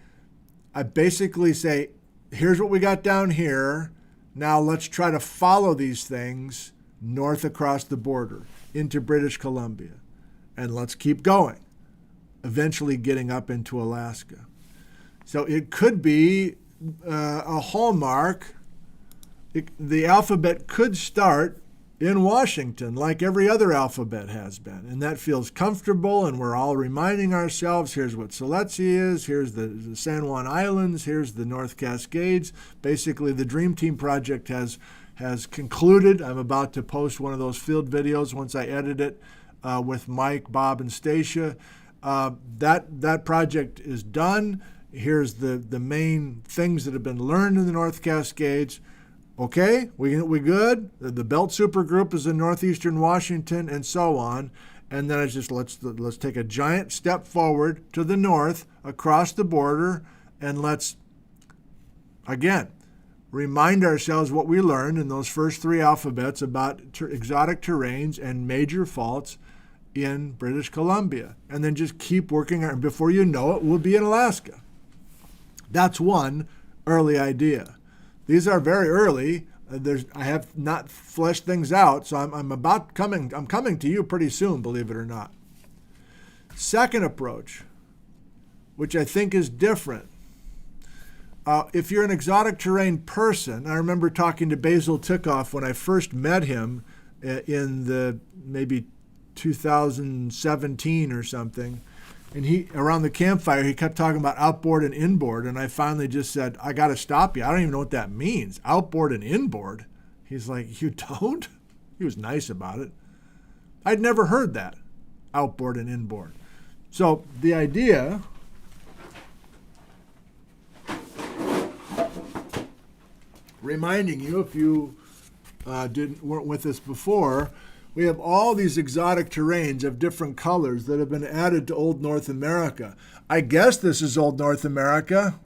I basically say, here's what we got down here. Now let's try to follow these things north across the border into British Columbia. And let's keep going, eventually getting up into Alaska. So it could be a hallmark. The alphabet could start in Washington like every other alphabet has been. And that feels comfortable, and we're all reminding ourselves, here's what Siletzi is, here's the San Juan Islands, here's the North Cascades. Basically, the Dream Team project has concluded. I'm about to post one of those field videos once I edit it with Mike, Bob, and Stacia. That project is done. Here's the main things that have been learned in the North Cascades. Okay, we good? The Belt Supergroup is in northeastern Washington, and so on. And then it's just let's take a giant step forward to the north across the border, and let's again remind ourselves what we learned in those first 3 alphabets about exotic terrains and major faults, in British Columbia, and then just keep working on it. Before you know it, we'll be in Alaska. That's one early idea. These are very early. I have not fleshed things out, so I'm coming to you pretty soon, believe it or not. Second approach, which I think is different. If you're an exotic terrain person, I remember talking to Basil Tikoff when I first met him in the maybe 2017 or something. And he, around the campfire, he kept talking about outboard and inboard. And I finally just said, I got to stop you. I don't even know what that means. Outboard and inboard. He's like, you don't? He was nice about it. I'd never heard that, outboard and inboard. So the idea, reminding you, if you weren't with us before, we have all these exotic terrains of different colors that have been added to Old North America. I guess this is Old North America.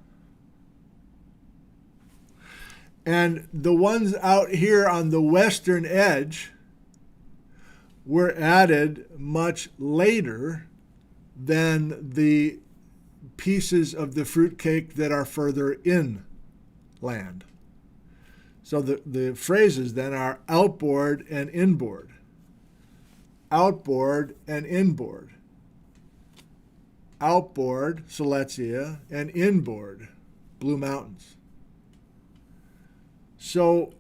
And the ones out here on the western edge were added much later than the pieces of the fruitcake that are further inland. So the phrases then are outboard and inboard. Outboard and inboard. Outboard, Silesia, and inboard, Blue Mountains. So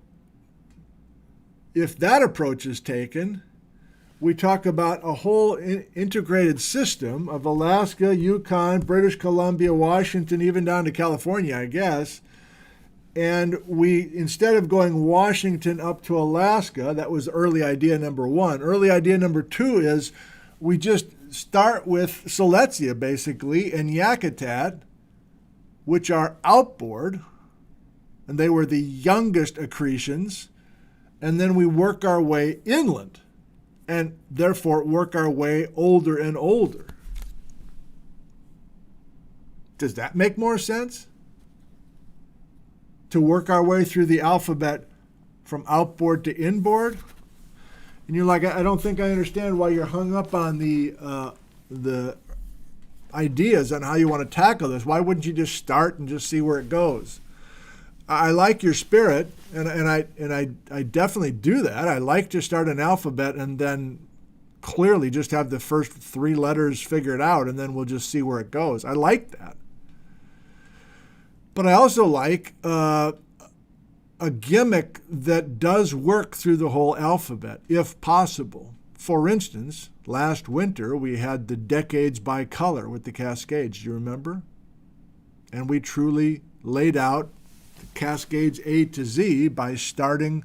if that approach is taken, we talk about a whole integrated system of Alaska, Yukon, British Columbia, Washington, even down to California, I guess. And we, instead of going Washington up to Alaska, that was early idea number one. Early idea number two is we just start with Silesia, basically, and Yakutat, which are outboard, and they were the youngest accretions, and then we work our way inland, and therefore work our way older and older. Does that make more sense? To work our way through the alphabet from outboard to inboard? And you're like, I don't think I understand why you're hung up on the ideas on how you want to tackle this. Why wouldn't you just start and just see where it goes? I like your spirit, and I definitely do that. I like to start an alphabet and then clearly just have the first three letters figured out, and then we'll just see where it goes. I like that. But I also like a gimmick that does work through the whole alphabet, if possible. For instance, last winter we had the decades by color with the Cascades. Do you remember? And we truly laid out the Cascades A to Z by starting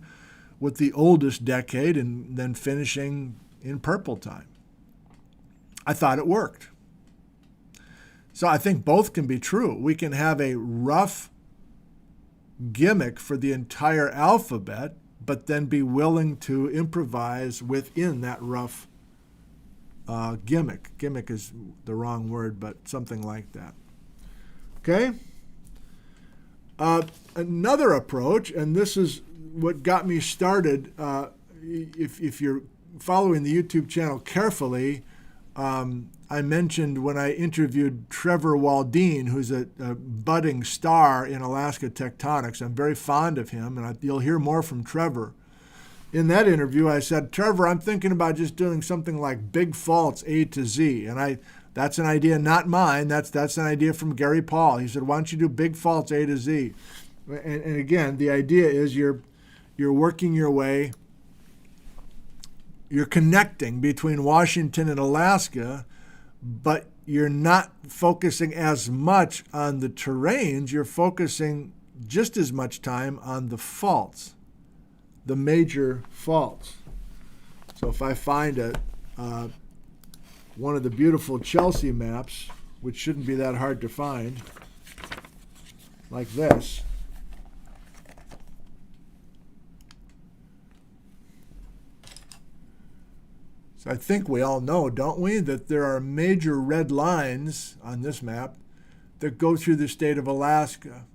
with the oldest decade and then finishing in purple time. I thought it worked. So I think both can be true. We can have a rough gimmick for the entire alphabet, but then be willing to improvise within that rough gimmick. Gimmick is the wrong word, but something like that. Okay? Another approach, and this is what got me started, if you're following the YouTube channel carefully, I mentioned when I interviewed Trevor Waldine, who's a budding star in Alaska tectonics. I'm very fond of him, and you'll hear more from Trevor. In that interview, I said, Trevor, I'm thinking about just doing something like Big Faults A to Z. And that's an idea not mine. That's an idea from Gary Paul. He said, why don't you do Big Faults A to Z? And again, the idea is you're working your way, you're connecting between Washington and Alaska, but you're not focusing as much on the terrains. You're focusing just as much time on the faults, the major faults. So if I find one of the beautiful Chelsea maps, which shouldn't be that hard to find, like this, so I think we all know, don't we, that there are major red lines on this map that go through the state of Alaska,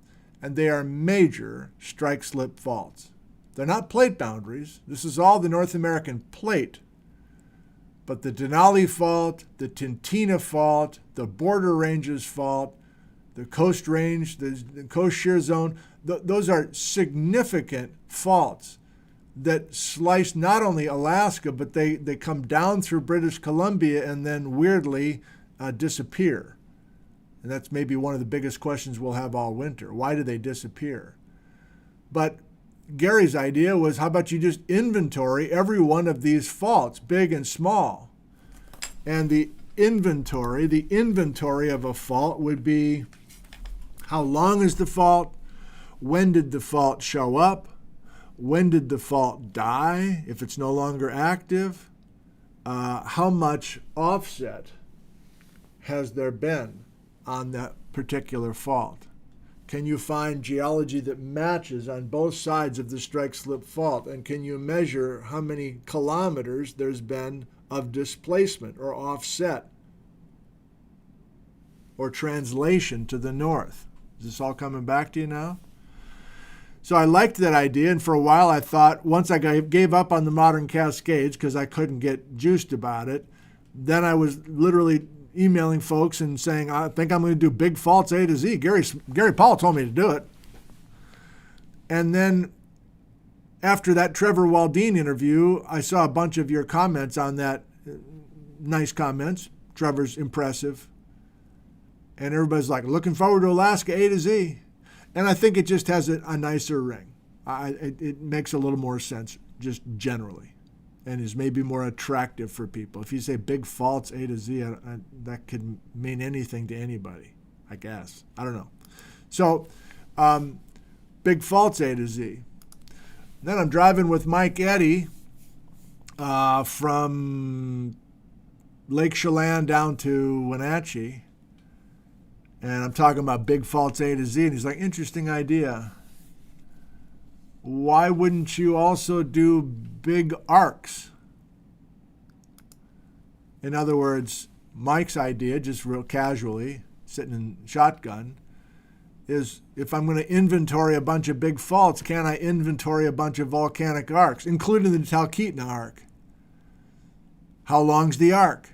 and they are major strike-slip faults. They're not plate boundaries. This is all the North American plate, But the Denali Fault, the Tintina Fault, the Border Ranges Fault, the Coast Range, the Coast Shear Zone, those are significant faults that slice not only Alaska, but they come down through British Columbia and then weirdly disappear. And that's maybe one of the biggest questions we'll have all winter. Why do they disappear? But Gary's idea was, how about you just inventory every one of these faults, big and small? And the inventory of a fault would be, how long is the fault? When did the fault show up? When did the fault die, if it's no longer active? How much offset has there been on that particular fault? Can you find geology that matches on both sides of the strike-slip fault? And can you measure how many kilometers there's been of displacement or offset or translation to the north? Is this all coming back to you now? So I liked that idea, and for a while I thought, once I gave up on the modern Cascades because I couldn't get juiced about it, then I was literally emailing folks and saying, I think I'm going to do big faults A to Z. Gary Paul told me to do it. And then after that Trevor Waldine interview, I saw a bunch of your comments on that. Nice comments. Trevor's impressive. And everybody's like, looking forward to Alaska A to Z. And I think it just has a nicer ring. It makes a little more sense just generally, and is maybe more attractive for people. If you say big faults A to Z, that could mean anything to anybody, I guess. I don't know. So big faults A to Z. Then I'm driving with Mike Eddy from Lake Chelan down to Wenatchee. And I'm talking about big faults A to Z. And he's like, interesting idea. Why wouldn't you also do big arcs? In other words, Mike's idea, just real casually, sitting in shotgun, is if I'm going to inventory a bunch of big faults, can I inventory a bunch of volcanic arcs, including the Talkeetna arc? How long's the arc?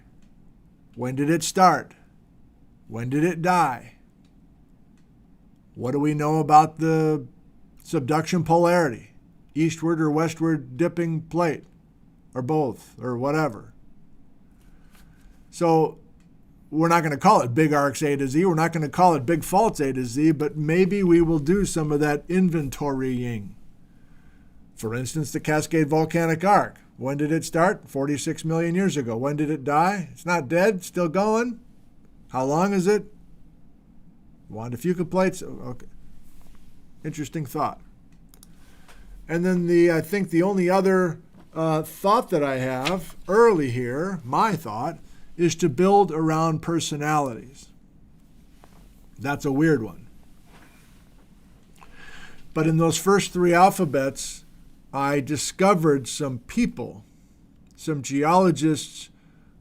When did it start? When did it die? What do we know about the subduction polarity? Eastward or westward dipping plate? Or both, or whatever. So we're not going to call it big arcs A to Z. We're not going to call it big faults A to Z, but maybe we will do some of that inventorying. For instance, the Cascade Volcanic Arc. When did it start? 46 million years ago. When did it die? It's not dead, still going. How long is it? Wandafuca plates? Okay. Interesting thought. And then I think the only other thought that I have early here, my thought, is to build around personalities. That's a weird one. But in those first three alphabets, I discovered some people, some geologists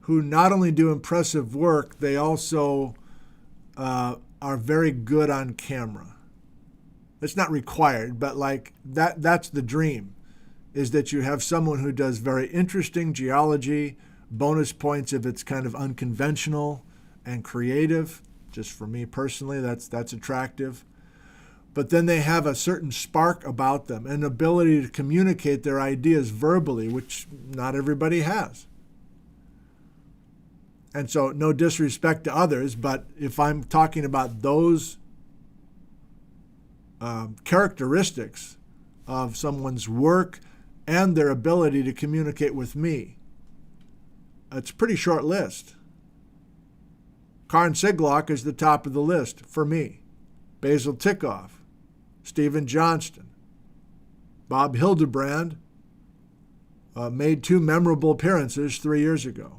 who not only do impressive work, they also are very good on camera. It's not required, but like that's the dream, is that you have someone who does very interesting geology, bonus points if it's kind of unconventional and creative. Just for me personally, that's attractive. But then they have a certain spark about them, an ability to communicate their ideas verbally, which not everybody has. And so no disrespect to others, but if I'm talking about those characteristics of someone's work and their ability to communicate with me, it's a pretty short list. Karn Siglock is the top of the list for me. Basil Tikoff, Stephen Johnston, Bob Hildebrand made 2 memorable appearances 3 years ago.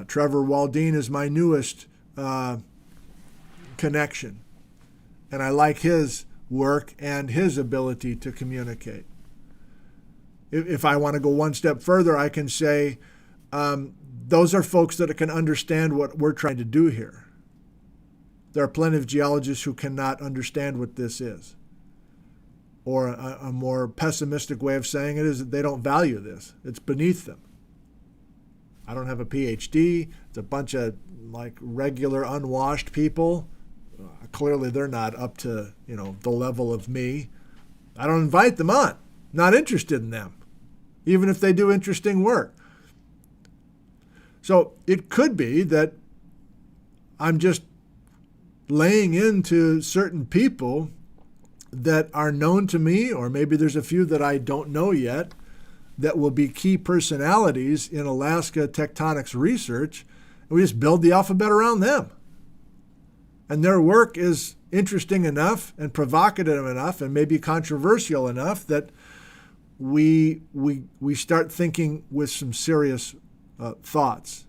Trevor Waldine is my newest connection, and I like his work and his ability to communicate. If I want to go one step further, I can say those are folks that can understand what we're trying to do here. There are plenty of geologists who cannot understand what this is. Or a more pessimistic way of saying it is that they don't value this. It's beneath them. I don't have a PhD. It's a bunch of like regular unwashed people. Clearly they're not up to, the level of me. I don't invite them on. Not interested in them, even if they do interesting work. So it could be that I'm just laying into certain people that are known to me, or maybe there's a few that I don't know yet that will be key personalities in Alaska tectonics research. And we just build the alphabet around them. And their work is interesting enough and provocative enough and maybe controversial enough that we start thinking with some serious thoughts.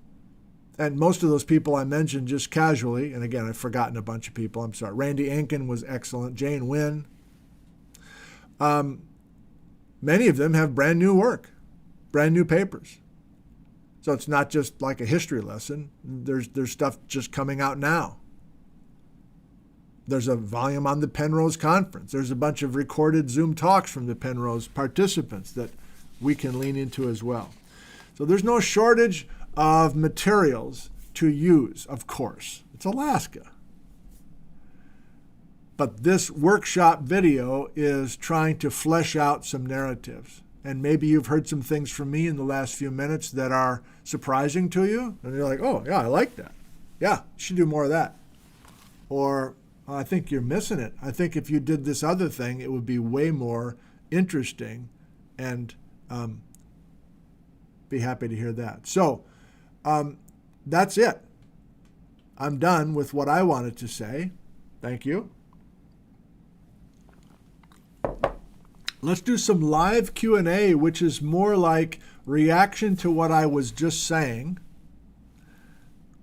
And most of those people I mentioned just casually, and again, I've forgotten a bunch of people, I'm sorry. Randy Ankin was excellent. Jane Wynn. Many of them have brand new work, brand new papers. So it's not just like a history lesson. There's stuff just coming out now. There's a volume on the Penrose Conference. There's a bunch of recorded Zoom talks from the Penrose participants that we can lean into as well. So there's no shortage of materials to use, of course. It's Alaska. But this workshop video is trying to flesh out some narratives. And maybe you've heard some things from me in the last few minutes that are surprising to you. And you're like, oh, yeah, I like that. Yeah, you should do more of that. Or, I think you're missing it. I think if you did this other thing, it would be way more interesting, and be happy to hear that. So that's it. I'm done with what I wanted to say. Thank you. Let's do some live Q&A, which is more like reaction to what I was just saying.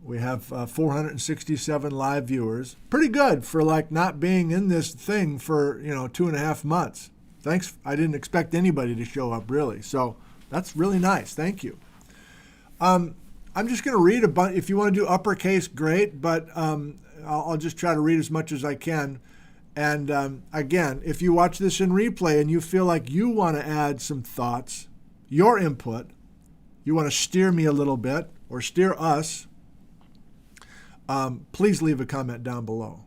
We have 467 live viewers. Pretty good for like not being in this thing for 2.5 months. Thanks. I didn't expect anybody to show up really. So that's really nice. Thank you. I'm just going to read a bunch. If you want to do uppercase, great. But I'll just try to read as much as I can. And again, if you watch this in replay and you feel like you want to add some thoughts, your input, you want to steer me a little bit or steer us, please leave a comment down below.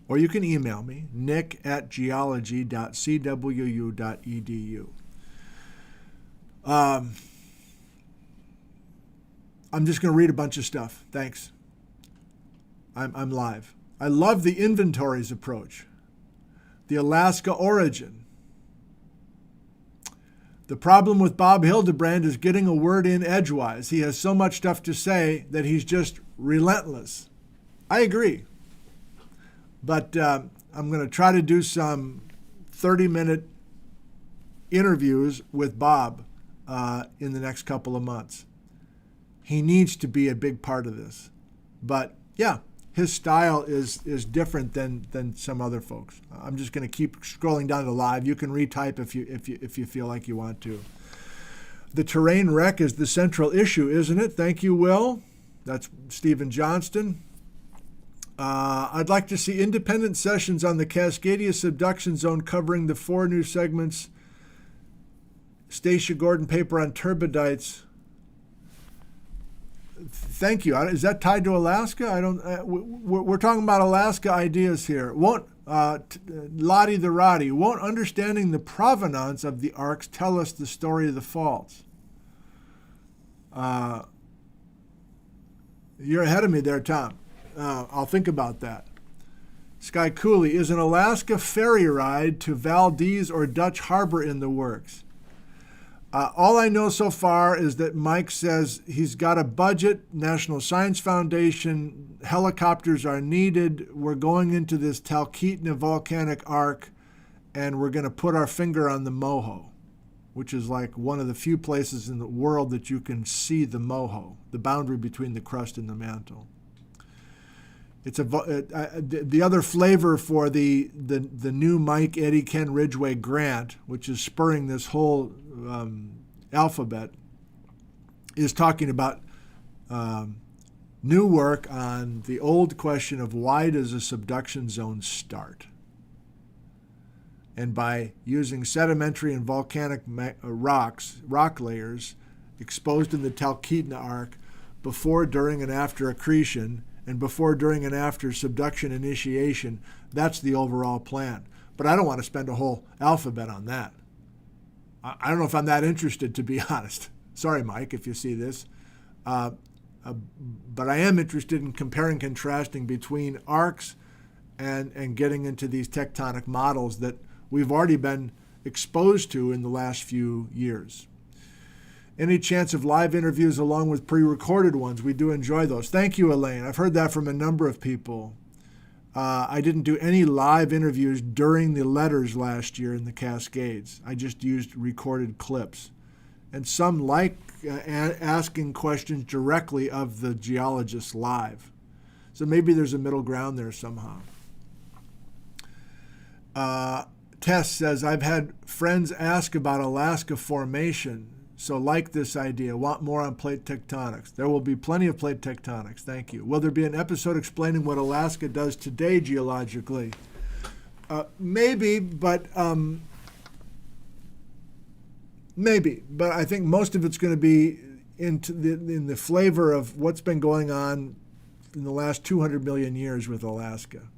Or you can email me, nick@geology.cwu.edu. I'm just going to read a bunch of stuff. Thanks. I'm live. I love the inventories approach. The Alaska origin. The problem with Bob Hildebrand is getting a word in edgewise. He has so much stuff to say that he's just relentless. I agree. But I'm going to try to do some 30-minute interviews with Bob in the next couple of months. He needs to be a big part of this. But yeah, his style is different than some other folks. I'm just going to keep scrolling down to live. You can retype if you feel like you want to. The terrain wreck is the central issue, isn't it? Thank you, Will. That's Stephen Johnston. I'd like to see independent sessions on the Cascadia subduction zone covering the 4 new segments. Stacia Gordon paper on turbidites. Thank you. Is that tied to Alaska? I don't. We're talking about Alaska ideas here. Lottie the Roddy, won't understanding the provenance of the arcs tell us the story of the faults? You're ahead of me there, Tom. I'll think about that. Sky Cooley, is an Alaska ferry ride to Valdez or Dutch Harbor in the works? All I know so far is that Mike says he's got a budget, National Science Foundation, helicopters are needed. We're going into this Talkeetna volcanic arc, and we're going to put our finger on the Moho, which is like one of the few places in the world that you can see the Moho, the boundary between the crust and the mantle. It's the other flavor for the new Mike Eddie Ken Ridgway grant, which is spurring this whole alphabet, is talking about new work on the old question of why does a subduction zone start? And by using sedimentary and volcanic rock layers exposed in the Talkeetna arc before, during, and after accretion, and before, during, and after subduction initiation. That's the overall plan. But I don't want to spend a whole alphabet on that. I don't know if I'm that interested, to be honest. Sorry, Mike, if you see this. But I am interested in comparing and contrasting between arcs and getting into these tectonic models that we've already been exposed to in the last few years. Any chance of live interviews along with pre-recorded ones? We do enjoy those. Thank you, Elaine. I've heard that from a number of people. I didn't do any live interviews during the letters last year in the Cascades. I just used recorded clips. And some like asking questions directly of the geologists live. So maybe there's a middle ground there somehow. Tess says, I've had friends ask about Alaska formation, so like this idea, want more on plate tectonics. There will be plenty of plate tectonics, thank you. Will there be an episode explaining what Alaska does today geologically? Maybe, but I think most of it's going to be in the flavor of what's been going on in the last 200 million years with Alaska.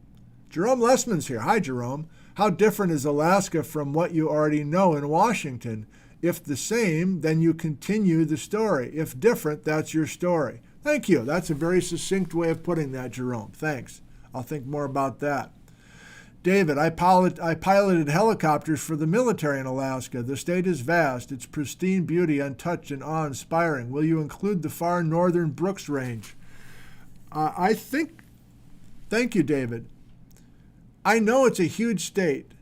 Jerome Lessman's here. Hi, Jerome. How different is Alaska from what you already know in Washington? If the same, then you continue the story. If different, that's your story. Thank you. That's a very succinct way of putting that, Jerome. Thanks. I'll think more about that. David, I piloted helicopters for the military in Alaska. The state is vast, its pristine beauty untouched and awe-inspiring. Will you include the far northern Brooks Range? Thank you, David. I know it's a huge state.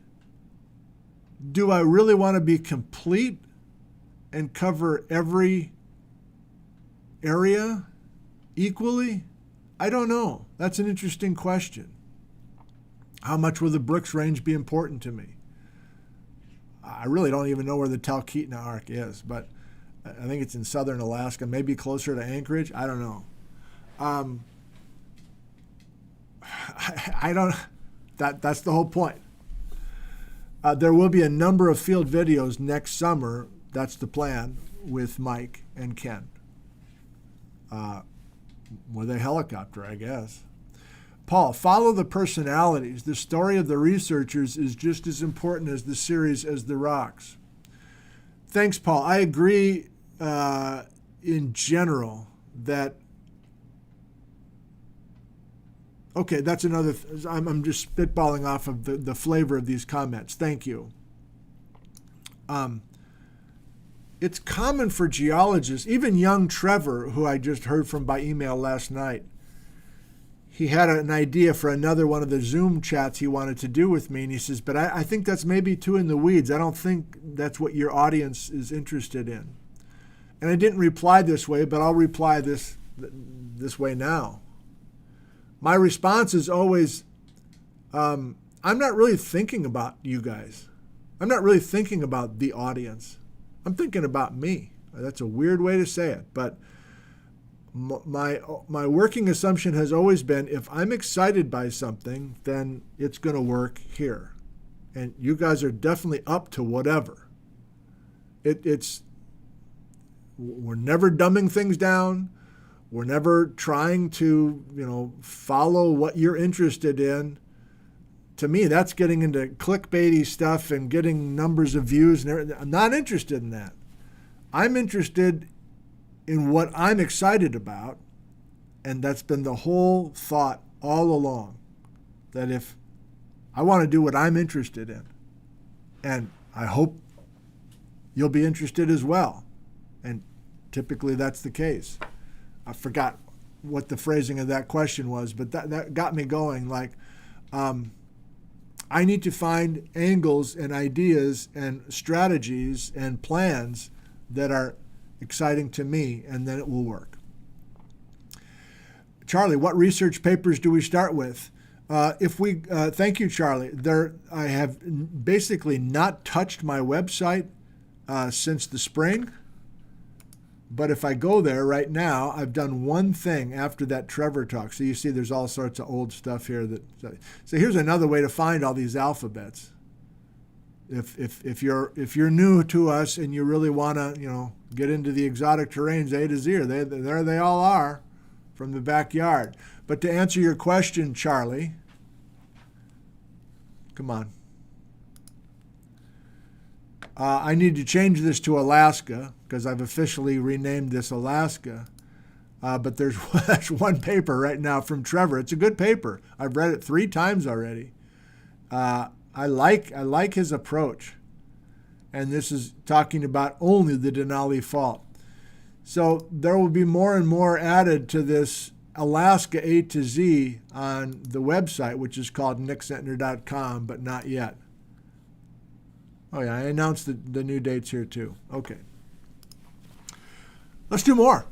Do I really want to be complete and cover every area equally? I don't know. That's an interesting question. How much will the Brooks Range be important to me? I really don't even know where the Talkeetna Arc is, but I think it's in southern Alaska, maybe closer to Anchorage. I don't know. I don't. That's the whole point. There will be a number of field videos next summer. That's the plan with Mike and Ken. With a helicopter, I guess. Paul, follow the personalities. The story of the researchers is just as important as the series as the rocks. Thanks, Paul. I agree in general that, okay, that's another, I'm just spitballing off of the flavor of these comments. Thank you. It's common for geologists, even young Trevor, who I just heard from by email last night, he had an idea for another one of the Zoom chats he wanted to do with me, and he says, but I think that's maybe too in the weeds. I don't think that's what your audience is interested in. And I didn't reply this way, but I'll reply this way now. My response is always, I'm not really thinking about you guys. I'm not really thinking about the audience. I'm thinking about me. That's a weird way to say it, but my working assumption has always been, if I'm excited by something, then it's going to work here. And you guys are definitely up to whatever. We're never dumbing things down. We're never trying to, follow what you're interested in. To me, that's getting into clickbaity stuff and getting numbers of views and everything. I'm not interested in that. I'm interested in what I'm excited about, and that's been the whole thought all along, that if I want to do what I'm interested in, and I hope you'll be interested as well, and typically that's the case. I forgot what the phrasing of that question was, but that got me going. Like, I need to find angles and ideas and strategies and plans that are exciting to me, and then it will work. Charlie, what research papers do we start with? Thank you, Charlie. I have basically not touched my website since the spring. But if I go there right now, I've done one thing after that Trevor talk. So you see there's all sorts of old stuff here. So here's another way to find all these alphabets. If you're new to us and you really want to, get into the exotic terrains A to Z. There they all are from the backyard. But to answer your question, Charlie, come on. I need to change this to Alaska because I've officially renamed this Alaska. But there's one paper right now from Trevor. It's a good paper. I've read it 3 times already. I like his approach. And this is talking about only the Denali Fault. So there will be more and more added to this Alaska A to Z on the website, which is called nickzentner.com, but not yet. Oh yeah, I announced the new dates here too. Okay. Let's do more.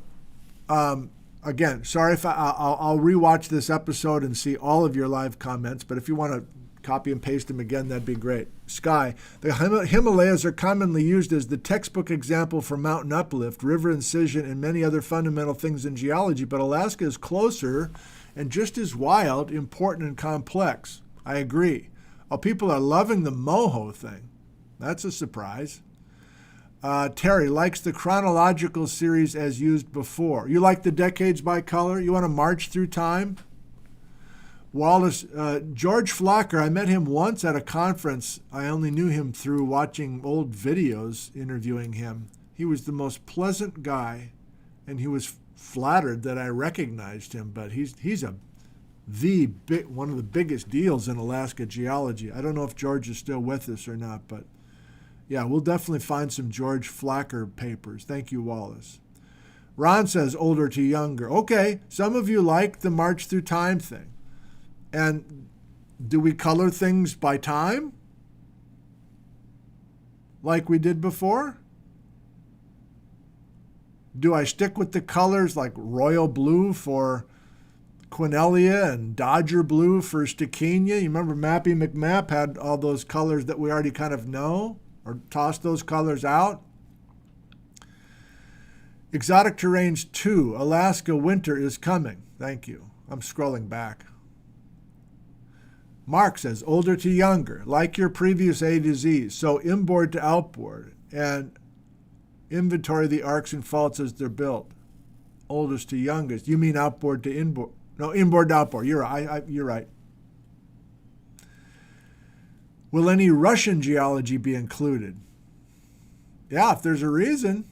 Again, sorry if I'll rewatch this episode and see all of your live comments, but if you want to copy and paste them again, that'd be great. Sky. The Himalayas are commonly used as the textbook example for mountain uplift, river incision, and many other fundamental things in geology, but Alaska is closer and just as wild, important, and complex. I agree. Oh, people are loving the Moho thing. That's a surprise. Terry likes the chronological series as used before. You like the decades by color? You want to march through time? Wallace, George Flocker, I met him once at a conference. I only knew him through watching old videos interviewing him. He was the most pleasant guy, and he was flattered that I recognized him, but he's one of the biggest deals in Alaska geology. I don't know if George is still with us or not, but yeah, we'll definitely find some George Flocker papers. Thank you, Wallace. Ron says older to younger. Okay, some of you like the march through time thing. And do we color things by time? Like we did before? Do I stick with the colors like royal blue for Quinellia and Dodger blue for Stickinia? You remember Mappy McMap had all those colors that we already kind of know? Or toss those colors out? Exotic Terrains 2, Alaska winter is coming. Thank you. I'm scrolling back. Mark says, older to younger, like your previous A to Z, so inboard to outboard, and inventory the arcs and faults as they're built. Oldest to youngest. You mean outboard to inboard? No, inboard to outboard. You're right. You're right. Will any Russian geology be included? Yeah, if there's a reason,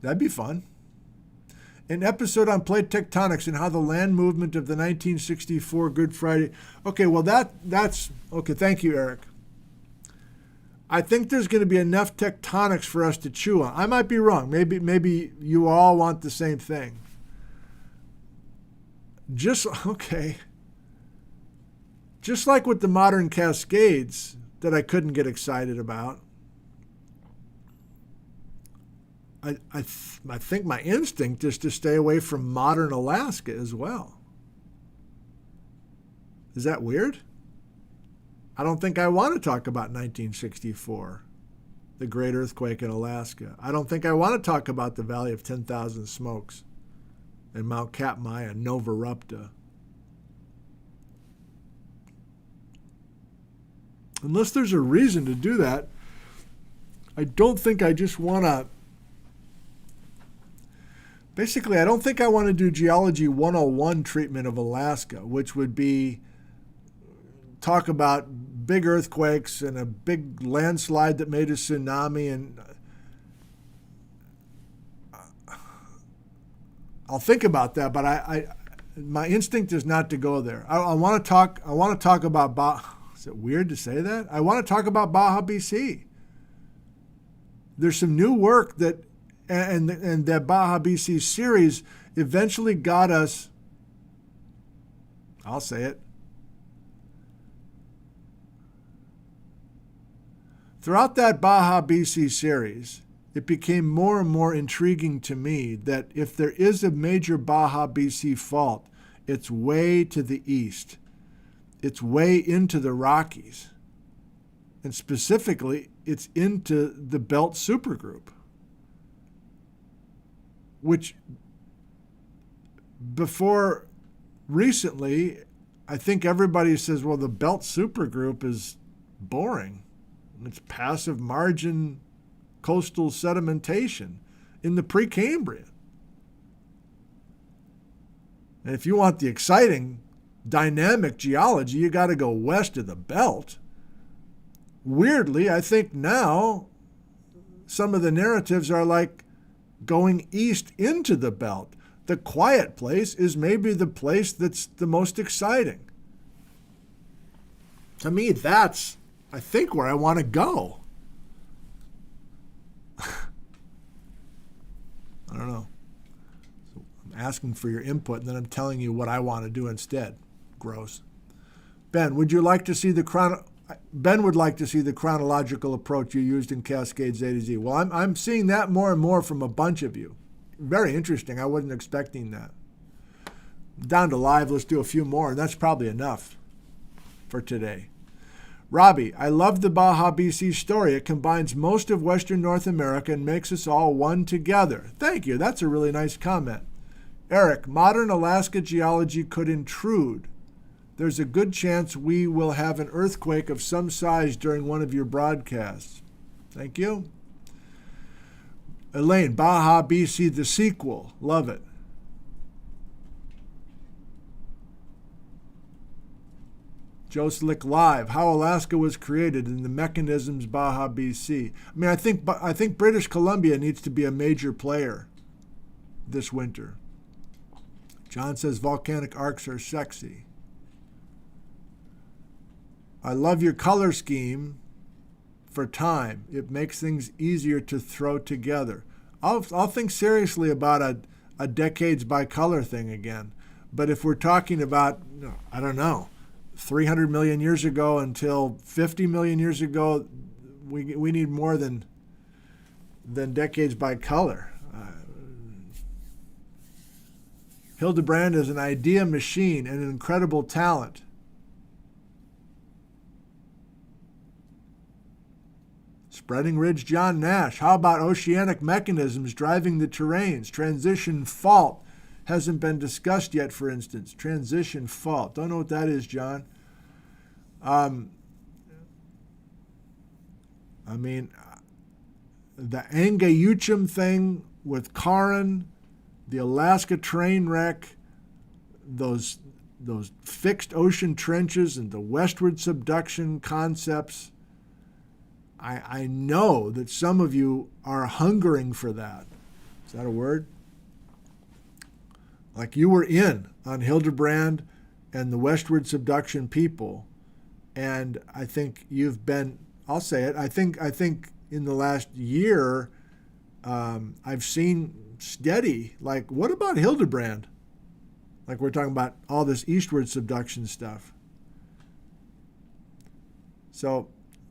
that'd be fun. An episode on plate tectonics and how the land movement of the 1964 Good Friday. Okay, well that's okay. Thank you, Eric. I think there's going to be enough tectonics for us to chew on. I might be wrong. Maybe you all want the same thing. Just like with the modern Cascades that I couldn't get excited about, I think my instinct is to stay away from modern Alaska as well. Is that weird? I don't think I want to talk about 1964, the great earthquake in Alaska. I don't think I want to talk about the Valley of 10,000 Smokes and Mount Katmai and Nova Rupta. Unless there's a reason to do that, I don't think I just want to. Basically, I don't think I want to do Geology 101 treatment of Alaska, which would be talk about big earthquakes and a big landslide that made a tsunami. And I'll think about that, but my instinct is not to go there. I want to talk about. Is it weird to say that? I want to talk about Baja, BC. There's some new work that, and that Baja, BC series eventually got us, I'll say it, throughout that Baja, BC series, it became more and more intriguing to me that if there is a major Baja, BC fault, it's way to the east. It's way into the Rockies. And specifically, it's into the Belt Supergroup, which before recently, I think everybody says, well, the Belt Supergroup is boring. It's passive margin coastal sedimentation. in the Precambrian. And if you want the exciting, dynamic geology, you got to go west of the belt. Weirdly, I think now some of the narratives are like going east into the belt. The quiet place is maybe the place that's the most exciting. To me, that's, I think, where I want to go. I don't know. So I'm asking for your input, and then I'm telling you what I want to do instead. Gross. Ben, would like to see the chronological approach you used in Cascades A to Z. Well, I'm seeing that more and more from a bunch of you. Very interesting. I wasn't expecting that. Down to live. Let's do a few more, and that's probably enough for today. Robbie, I love the Baja BC story. It combines most of Western North America and makes us all one together. Thank you. That's a really nice comment. Eric, modern Alaska geology could intrude. There's a good chance we will have an earthquake of some size during one of your broadcasts. Thank you. Elaine, Baja BC, the sequel. Love it. Joe Slick Live, how Alaska was created and the mechanisms Baja BC. I mean, I think British Columbia needs to be a major player this winter. John says volcanic arcs are sexy. I love your color scheme for time. It makes things easier to throw together. I'll think seriously about a decades by color thing again. But if we're talking about, I don't know, 300 million years ago until 50 million years ago, we need more than decades by color. Hildebrand is an idea machine and an incredible talent. Spreading Ridge, John Nash. How about oceanic mechanisms driving the terrains? Transition fault hasn't been discussed yet, for instance. Transition fault. Don't know what that is, John. I mean, the Angayuchum thing with Karin, the Alaska train wreck, those fixed ocean trenches and the westward subduction concepts. I know that some of you are hungering for that. Is that a word? Like you were in on Hildebrand and the westward subduction people, and I think you've been, I'll say it, I think in the last year I've seen steady, like, what about Hildebrand? Like we're talking about all this eastward subduction stuff. So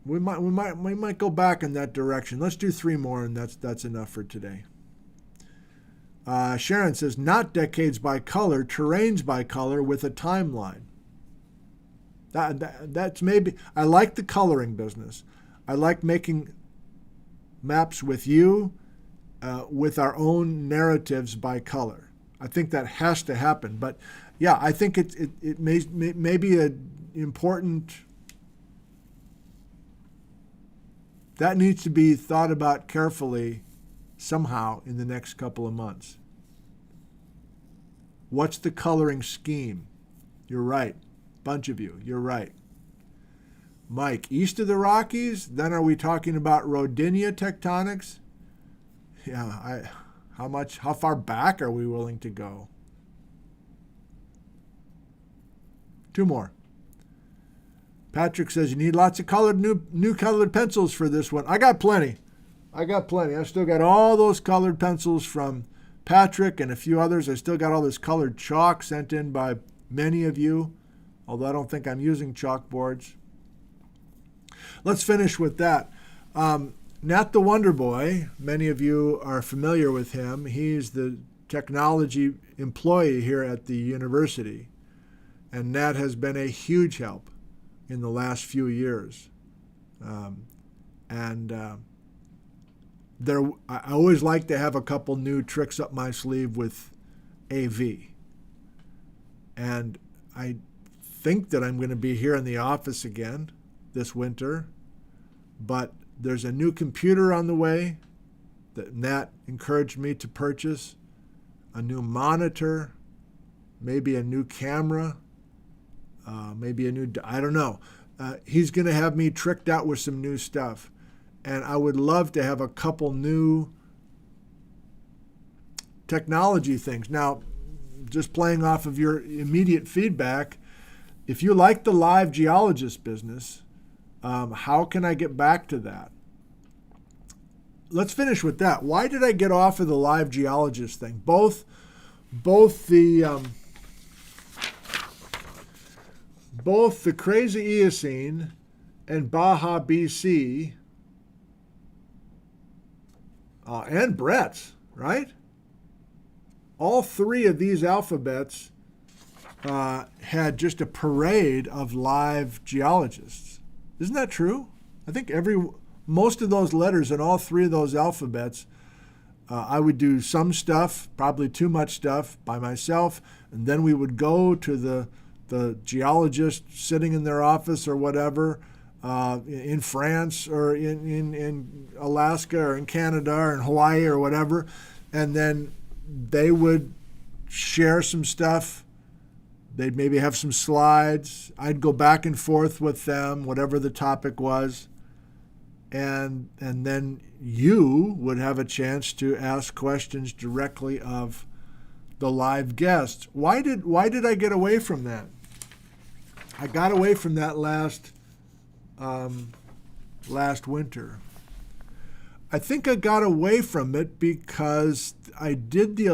we might go back in that direction. Let's do 3 more, and that's enough for today. Sharon says, not decades by color, terrains by color with a timeline. That's maybe, I like the coloring business. I like making maps with you, with our own narratives by color. I think that has to happen. But yeah, I think it may be an important, that needs to be thought about carefully somehow in the next couple of months. What's the coloring scheme? You're right. Bunch of you, you're right. Mike, east of the Rockies, then are we talking about Rodinia tectonics? Yeah, how far back are we willing to go? 2 more. Patrick says, you need lots of colored new colored pencils for this one. I got plenty. I still got all those colored pencils from Patrick and a few others. I still got all this colored chalk sent in by many of you, although I don't think I'm using chalkboards. Let's finish with that. Nat the Wonder Boy, many of you are familiar with him. He's the technology employee here at the university, and Nat has been a huge help in the last few years. I always like to have a couple new tricks up my sleeve with AV. And I think that I'm going to be here in the office again this winter, but there's a new computer on the way That encouraged me to purchase a new monitor, maybe a new camera, maybe a new, I don't know. He's going to have me tricked out with some new stuff. And I would love to have a couple new technology things. Now, just playing off of your immediate feedback, if you like the live geologist business, how can I get back to that? Let's finish with that. Why did I get off of the live geologist thing? Both the Crazy Eocene and Baja BC and Brett's, right? All three of these alphabets had just a parade of live geologists. Isn't that true? I think most of those letters in all three of those alphabets, I would do some stuff, probably too much stuff by myself, and then we would go to the geologist sitting in their office or whatever, in France or in Alaska or in Canada or in Hawaii or whatever, and then they would share some stuff. They'd maybe have some slides. I'd go back and forth with them, whatever the topic was. And then you would have a chance to ask questions directly of the live guests. Why did I get away from that? I got away from that last winter. I think I got away from it because I did the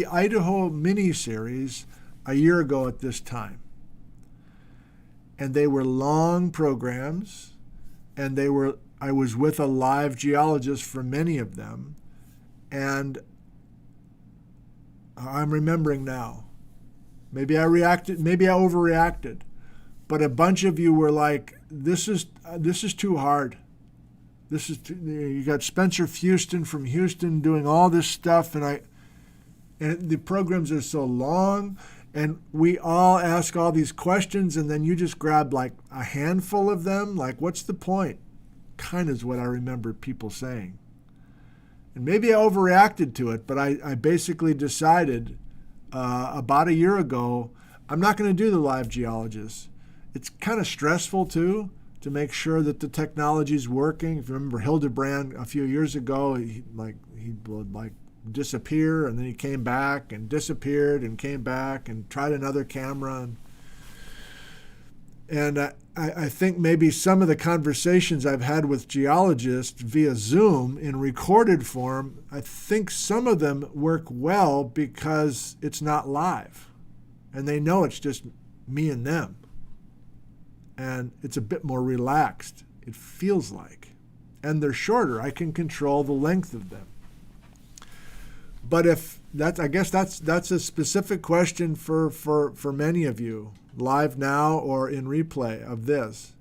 Idaho mini-series a year ago at this time. And they were long programs, and I was with a live geologist for many of them, and I'm remembering now. Maybe I overreacted, but a bunch of you were like, "This is too hard. You got Spencer Houston from Houston doing all this stuff, and the programs are so long, and we all ask all these questions, and then you just grab like a handful of them. Like, what's the point?" Kind of is what I remember people saying. And maybe I overreacted to it, but I basically decided about a year ago, I'm not going to do the live geologists. It's kind of stressful too, to make sure that the technology is working. If you remember Hildebrand a few years ago, he would disappear, and then he came back and disappeared and came back and tried another camera. And I think maybe some of the conversations I've had with geologists via Zoom in recorded form, I think some of them work well because it's not live. And they know it's just me and them. And it's a bit more relaxed, it feels like. And they're shorter. I can control the length of them. But I guess that's a specific question for many of you, live now or in replay of this.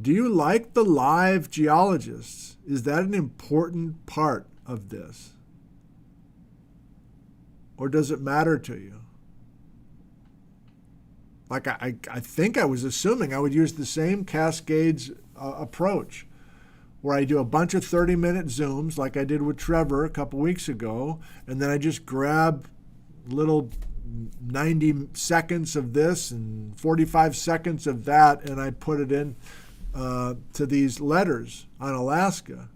Do you like the live geologists? Is that an important part of this? Or does it matter to you? Like I think I was assuming I would use the same Cascades approach, where I do a bunch of 30-minute Zooms like I did with Trevor a couple weeks ago, and then I just grab little 90 seconds of this and 45 seconds of that, and I put it in to these letters on Alaska.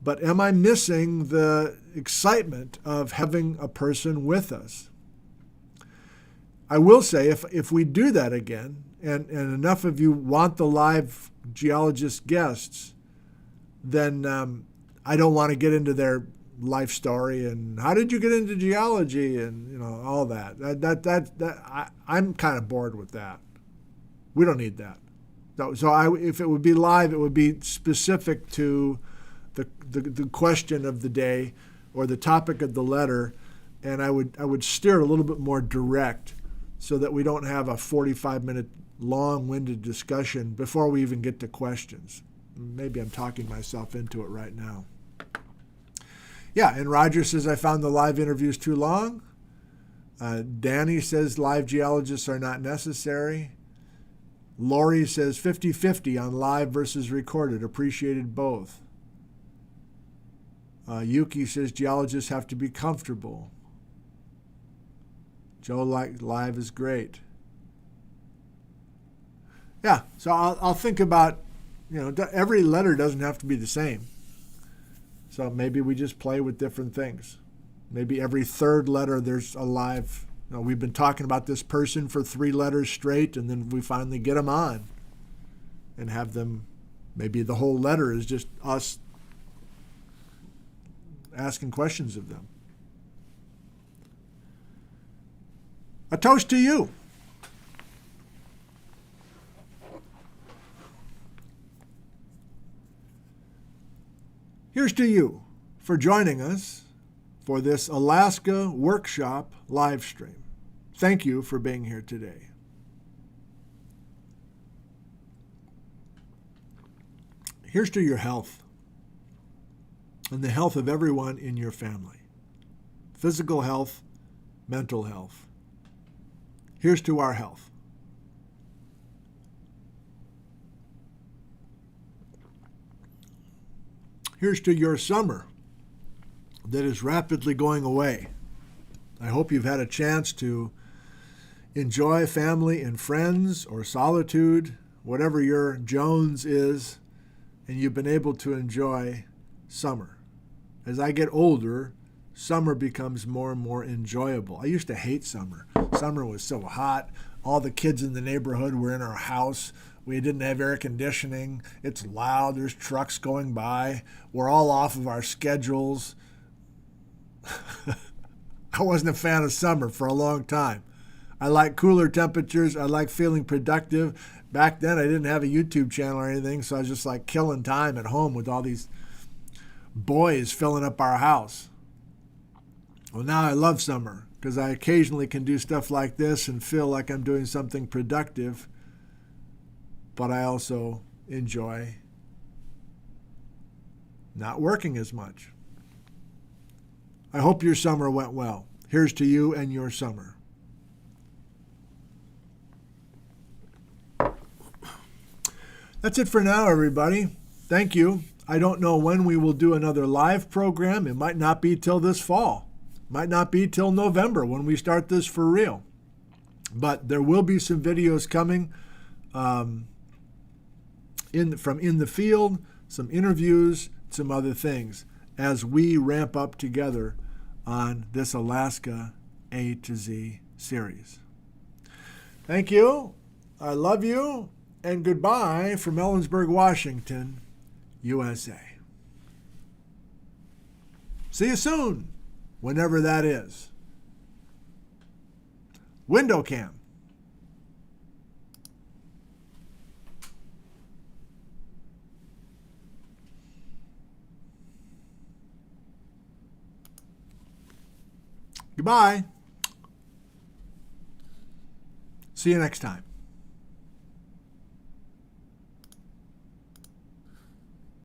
But am I missing the excitement of having a person with us? I will say, if we do that again, and enough of you want the live geologist guests, then I don't want to get into their life story and how did you get into geology and all that. I'm kind of bored with that. We don't need that. So if it would be live, it would be specific to the question of the day or the topic of the letter, and I would steer a little bit more direct, so that we don't have a 45-minute long-winded discussion before we even get to questions. Maybe I'm talking myself into it right now. Yeah, and Roger says, I found the live interviews too long. Danny says live geologists are not necessary. Lori says 50-50 on live versus recorded. Appreciated both. Yuki says geologists have to be comfortable. Joe live is great. Yeah, so I'll think about, every letter doesn't have to be the same. So maybe we just play with different things. Maybe every third letter there's a live. We've been talking about this person for 3 letters straight, and then we finally get them on and have them. Maybe the whole letter is just us asking questions of them. A toast to you. Here's to you for joining us for this Alaska workshop live stream. Thank you for being here today. Here's to your health and the health of everyone in your family. Physical health, mental health. Here's to our health. Here's to your summer that is rapidly going away. I hope you've had a chance to enjoy family and friends or solitude, whatever your Jones is, and you've been able to enjoy summer. As I get older, summer becomes more and more enjoyable. I used to hate summer. Summer was so hot. All the kids in the neighborhood were in our house. We didn't have air conditioning. It's loud. There's trucks going by. We're all off of our schedules. I wasn't a fan of summer for a long time. I like cooler temperatures. I like feeling productive. Back then, I didn't have a YouTube channel or anything, so I was just like killing time at home with all these boys filling up our house. Well, now I love summer because I occasionally can do stuff like this and feel like I'm doing something productive, but I also enjoy not working as much. I hope your summer went well. Here's to you and your summer. That's it for now, everybody. Thank you. I don't know when we will do another live program. It might not be till this fall. Might not be till November when we start this for real. But there will be some videos coming from in the field, some interviews, some other things as we ramp up together on this Alaska A to Z series. Thank you. I love you. And goodbye from Ellensburg, Washington, USA. See you soon, whenever that is. Window cam. Goodbye. See you next time.